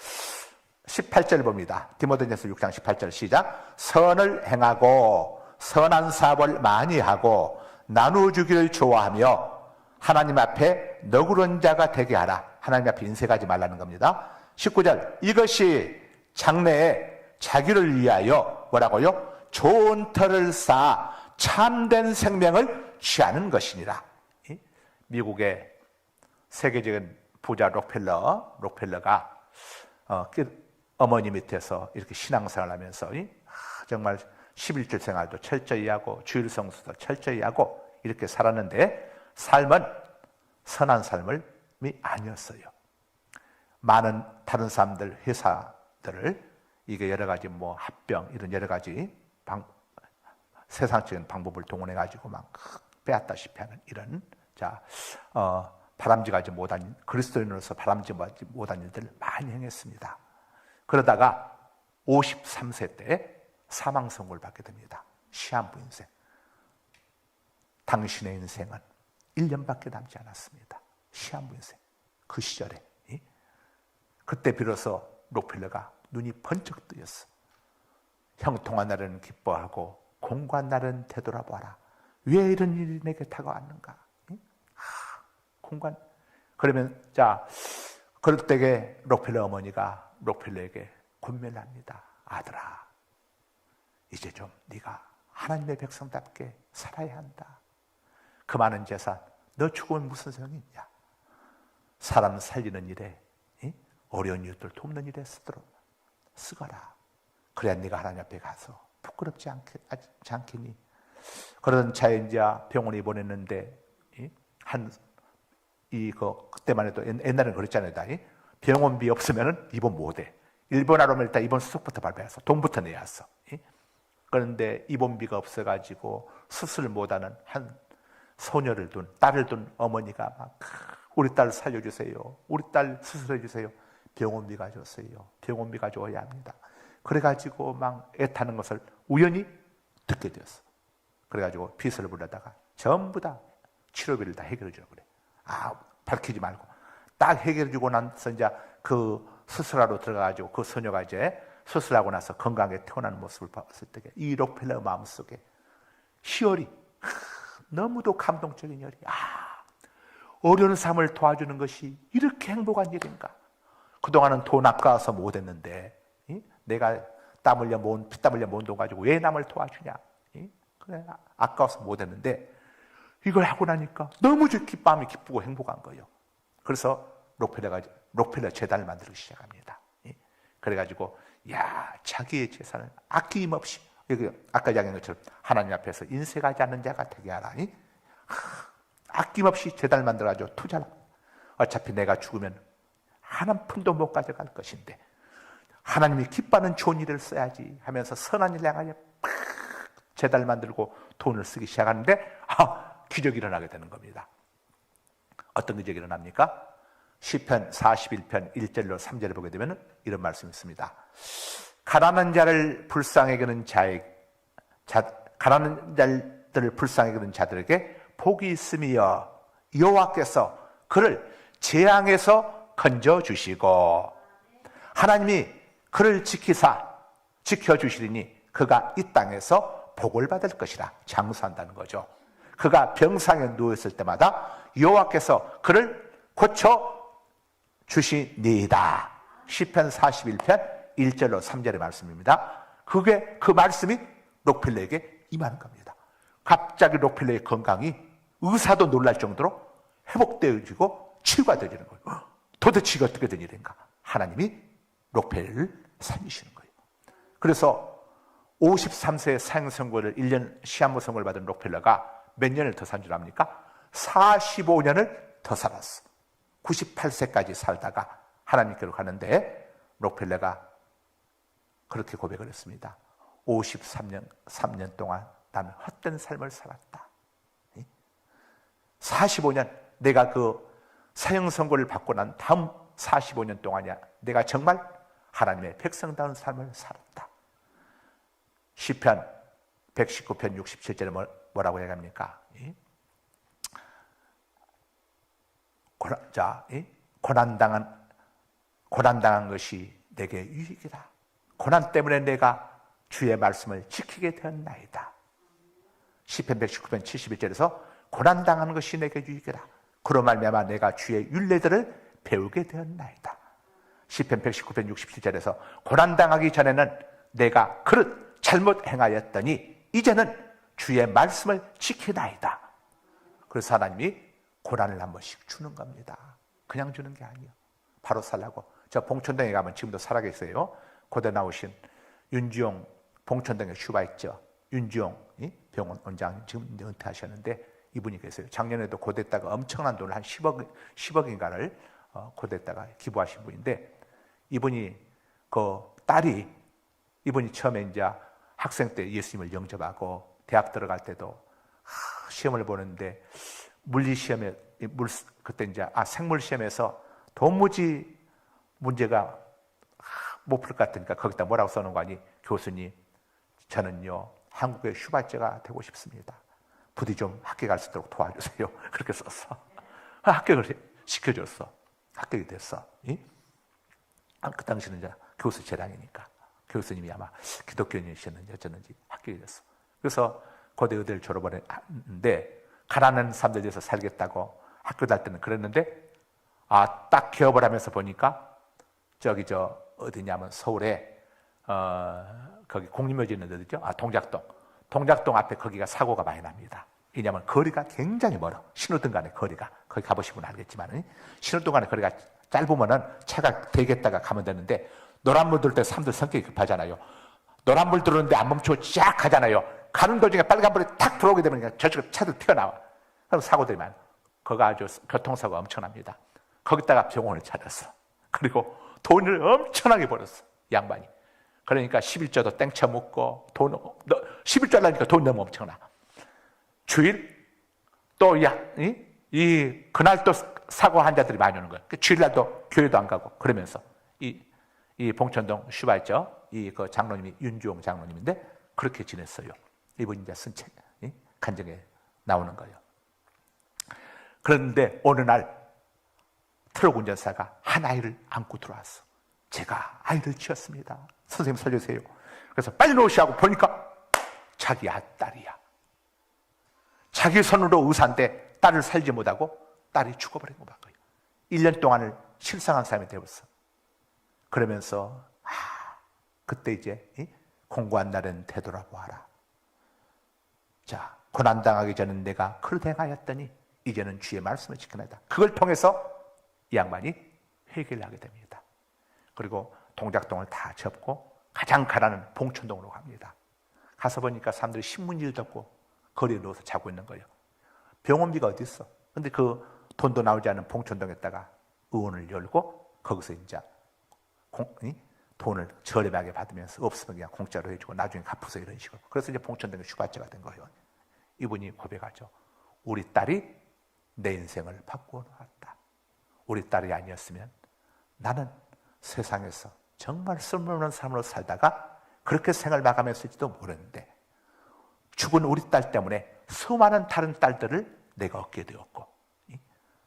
18절 봅니다. 디모데전서 6장 18절 시작. 선을 행하고 선한 사업을 많이 하고 나누어주기를 좋아하며 하나님 앞에 너그러운 자가 되게 하라. 하나님 앞에 인색하지 말라는 겁니다. 19절. 이것이 장래에 자기를 위하여 뭐라고요? 좋은 터를 쌓아 참된 생명을 취하는 것이니라. 미국의 세계적인 부자 록펠러가 어머니 밑에서 이렇게 신앙생활을 하면서 정말 11주 생활도 철저히 하고 주일 성수도 철저히 하고 이렇게 살았는데 삶은 선한 삶이 아니었어요. 많은 다른 사람들, 회사들을 이게 여러 가지 합병 이런 여러 가지 세상적인 방법을 동원해 가지고 막 빼앗다시피 하는 이런 바람직하지 못한, 그리스도인으로서 바람직하지 못한 일들을 많이 행했습니다. 그러다가 53세 때 사망 선고를 받게 됩니다. 시한부 인생. 당신의 인생은 1년밖에 남지 않았습니다. 시한부 인생. 그 시절에. 그때 비로소 록펠러가 눈이 번쩍 뜨였어. 형통한 날은 기뻐하고 공고한 날은 되돌아봐라. 왜 이런 일이 내게 다가왔는가? 공간. 그러면 그럴 때에 록펠러 어머니가 록펠러에게 권면을 합니다. 아들아, 이제 좀 네가 하나님의 백성답게 살아야 한다. 그 많은 재산 너 죽으면 무슨 소용이 있냐? 사람 살리는 일에, 어려운 이웃들 돕는 일에 쓰거라. 그래야 네가 하나님 앞에 가서 부끄럽지 않겠니? 그러던 차에 이제 병원에 입원했는데 그때만 해도 옛날에는 그랬잖아요. 병원비 없으면 입원 못해. 일본하러 오면 일단 입원 수속부터 발표해서 돈부터 내야 했어. 그런데 입원비가 없어가지고 수술을 못하는 한 소녀를 딸을 둔 어머니가 막 우리 딸 살려주세요. 우리 딸 수술해주세요. 병원비 가져오세요. 병원비 가져와야 합니다. 그래가지고 막 애타는 것을 우연히 듣게 되었어. 그래가지고 비서를 불러다가 전부 다 치료비를 다 해결해 주라고 그래. 밝히지 말고 딱 해결해 주고 나서 이제 그 수술하러 들어가가지고 그 소녀가 이제 수술하고 나서 건강하게 태어나는 모습을 봤을 때 이 록펠러 마음속에 희열이, 너무도 감동적인 열이, 어려운 삶을 도와주는 것이 이렇게 행복한 일인가. 그동안은 돈 아까워서 못했는데 내가 피땀 흘려 모은 돈 가지고 왜 남을 도와주냐. 그래, 아까워서 못했는데 이걸 하고 나니까 너무 마음이 기쁘고 행복한 거예요. 그래서 록펠러 재단을 만들기 시작합니다. 그래가지고 자기의 재산을 아낌없이, 여기 아까 이야기한 것처럼 하나님 앞에서 인색하지 않는 자가 되게 하라. 아낌없이 재단을 만들어가지고 투자를. 어차피 내가 죽으면 한 푼도 못 가져갈 것인데 하나님이 기뻐하는 좋은 일을 써야지 하면서 선한 일을 향하여 재단을 만들고 돈을 쓰기 시작하는데 기적이 일어나게 되는 겁니다. 어떤 기적이 일어납니까? 시편 41편 1절로 3절을 보게 되면 이런 말씀이 있습니다. 가난한 자를 불쌍히 여기는 가난한 자들을 불쌍히 여기는 자들에게 복이 있으며 여호와께서 그를 재앙에서 건져주시고 하나님이 그를 지켜주시리니 그가 이 땅에서 복을 받을 것이라 장수한다는 거죠. 그가 병상에 누웠을 때마다 여호와께서 그를 고쳐주시니이다. 시편 41편 1절로 3절의 말씀입니다. 그 말씀이 록펠러에게 임하는 겁니다. 갑자기 록펠러의 건강이 의사도 놀랄 정도로 회복되어지고 치유가 되어지는 거예요. 도대체 이게 어떻게 된 일인가? 하나님이 록펠러를 살리시는 거예요. 그래서 53세의 사형선고를 1년 시한부 선고를 받은 록펠러가 몇 년을 더 산 줄 압니까? 45년을 더 살았어. 98세까지 살다가 하나님께로 가는데 록펠러가 그렇게 고백을 했습니다. 53년 동안 나는 헛된 삶을 살았다. 45년, 내가 그 사형 선고를 받고 난 다음 45년 동안이야 내가 정말 하나님의 백성다운 삶을 살았다. 시편 119편 67절에 뭐라고 얘기합니까? 고난당한 것이 내게 유익이다. 고난 때문에 내가 주의 말씀을 지키게 되었나이다. 시편 119편 71절에서 고난당하는 것이 내게 유익이라. 그로 말미암아 내가 주의 율례들을 배우게 되었나이다. 시편 119편 67절에서 고난당하기 전에는 내가 그릇 잘못 행하였더니 이제는 주의 말씀을 지키나이다. 그래서 하나님이 고난을 한 번씩 주는 겁니다. 그냥 주는 게 아니에요. 바로 살라고. 저 봉천동에 가면 지금도 살아계세요. 고대 나오신 윤지용, 봉천동에 슈바 있죠. 윤지용 병원 원장, 지금 은퇴하셨는데 이분이 계세요. 작년에도 고대에다가 엄청난 돈을 한 10억인가를 고대에다가 기부하신 분인데, 이분이 그 딸이, 이분이 처음에 이제 학생 때 예수님을 영접하고 대학 들어갈 때도 시험을 보는데 물리시험에 그때 이제 생물 시험에서 도무지 문제가 못 풀 것 같으니까 거기다 뭐라고 써놓은 거 아니? 교수님, 저는요 한국의 슈바제가 되고 싶습니다. 부디 좀 학교 갈 수 있도록 도와주세요. 그렇게 썼어. 합격을 시켜줬어. 합격이 됐어. 그 당시는 이제 교수 재량이니까 교수님이 아마 기독교인이셨는지 어쩌는지 합격이 됐어. 그래서 고대 의대를 졸업을 했는데 가난한 사람들 위해서 살겠다고 학교 다닐 때는 그랬는데 딱 개업을 하면서 보니까 저기 어디냐면 서울에 거기 공립묘지 있는 데 있죠. 동작동 앞에 거기가 사고가 많이 납니다. 왜냐하면 거리가 굉장히 멀어. 신호등 간의 거리가. 거기 가보시면 알겠지만 신호등 간의 거리가 짧으면은 차가 대겠다가 가면 되는데 노란불 들을 때 사람들 성격이 급하잖아요. 노란불 들어오는데 안 멈추고 쫙 가잖아요. 가는 도중에 빨간불이 탁 들어오게 되면 저쪽에 차들 튀어나와. 그럼 사고들이 많아. 거기가 아주 교통사고가 엄청납니다. 거기다가 병원을 찾았어. 그리고 돈을 엄청나게 벌었어. 양반이. 그러니까 11조도 땡쳐 묻고 11조 하려니까 돈 너무 엄청나. 주일 또 그날 또 사고 환자들이 많이 오는 거야. 주일날도 교회도 안 가고 그러면서 이 봉천동 슈바 있죠. 그 장로님이 윤주홍 장로님인데 그렇게 지냈어요. 이분이 이제 쓴책 간증에 나오는 거예요. 그런데 어느 날 트럭 운전사가 한 아이를 안고 들어왔어. 제가 아이를 키웠습니다. 선생님 살려주세요. 그래서 빨리 놓으시 하고 보니까 자기 딸이야. 자기 손으로 의사인데 딸을 살지 못하고 딸이 죽어버린 거예요. 1년 동안을 실상한 사람이 되었어. 그러면서 그때 이제 공고한 날은 되돌아보아라. 자, 고난당하기 전에 내가 그렇게 행하였더니 이제는 주의 말씀을 지켜내다. 그걸 통해서 이 양반이 회개를 하게 됩니다. 그리고 동작동을 다 접고 가장 가라는 봉천동으로 갑니다. 가서 보니까 사람들이 신문지를 덮고 거리에 누워서 자고 있는 거예요. 병원비가 어디 있어? 근데 그 돈도 나오지 않은 봉천동에다가 의원을 열고 거기서 이제 돈을 저렴하게 받으면서 없으면 그냥 공짜로 해주고 나중에 갚으세요 이런 식으로. 그래서 이제 봉천동이 휴가제가 된 거예요. 이분이 고백하죠. 우리 딸이 내 인생을 바꾸어 놓았다. 우리 딸이 아니었으면 나는 세상에서 정말 쓸모없는 삶으로 살다가 그렇게 생을 마감했을지도 모르는데 죽은 우리 딸 때문에 수많은 다른 딸들을 내가 얻게 되었고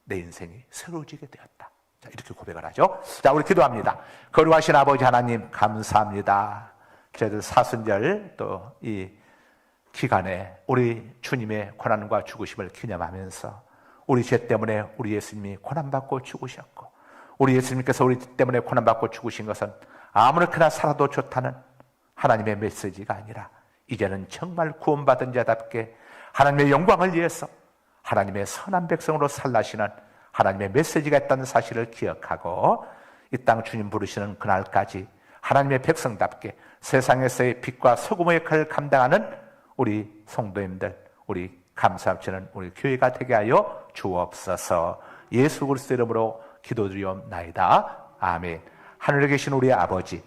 내 인생이 새로워지게 되었다. 자, 이렇게 고백을 하죠. 자, 우리 기도합니다. 거룩하신 아버지 하나님 감사합니다. 저희들 사순절 또 이 기간에 우리 주님의 고난과 죽으심을 기념하면서 우리 죄 때문에 우리 예수님이 고난받고 죽으셨고 우리 예수님께서 우리 때문에 고난받고 죽으신 것은 아무렇게나 살아도 좋다는 하나님의 메시지가 아니라 이제는 정말 구원받은 자답게 하나님의 영광을 위해서 하나님의 선한 백성으로 살라시는 하나님의 메시지가 있다는 사실을 기억하고 이 땅 주님 부르시는 그날까지 하나님의 백성답게 세상에서의 빛과 소금의 역할을 감당하는 우리 성도님들, 우리 감사합치는 우리 교회가 되게 하여 주옵소서. 예수 그리스도 이름으로 기도드리옵나이다. 아멘. 하늘에 계신 우리 아버지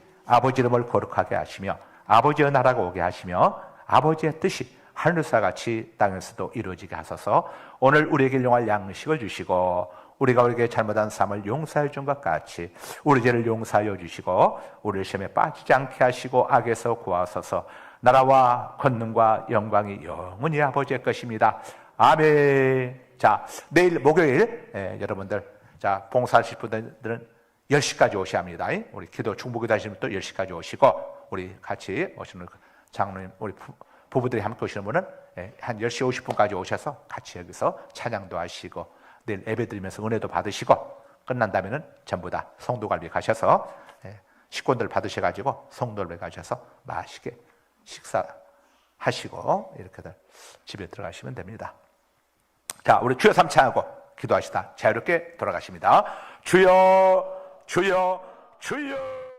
이름을 거룩하게 하시며 아버지의 나라가 오게 하시며 아버지의 뜻이 하늘에서 같이 땅에서도 이루어지게 하소서. 오늘 우리에게 일용할 양식을 주시고 우리가 우리에게 잘못한 삶을 용서해 준 것 같이 우리 죄를 용서하여 주시고 우리를 시험에 빠지지 않게 하시고 악에서 구하소서. 나라와 권능과 영광이 영원히 아버지의 것입니다. 아멘. 자, 내일 목요일 여러분들 자 봉사하실 분들은 10시까지 오셔야 합니다. 우리 기도 중보기도 하시는 분도 10시까지 오시고 우리 같이 오시는 장로님 우리 부부들이 함께 오시는 분은 한 10시 50분까지 오셔서 같이 여기서 찬양도 하시고 내일 예배 드리면서 은혜도 받으시고 끝난다면은 전부 다 성도갈비 가셔서 식권들 받으셔가지고 성도갈비 가셔서 맛있게 식사하시고 이렇게들 집에 들어가시면 됩니다. 자, 우리 주여 삼창하고 기도하시다 자유롭게 돌아가십니다. 주여 주여 주여.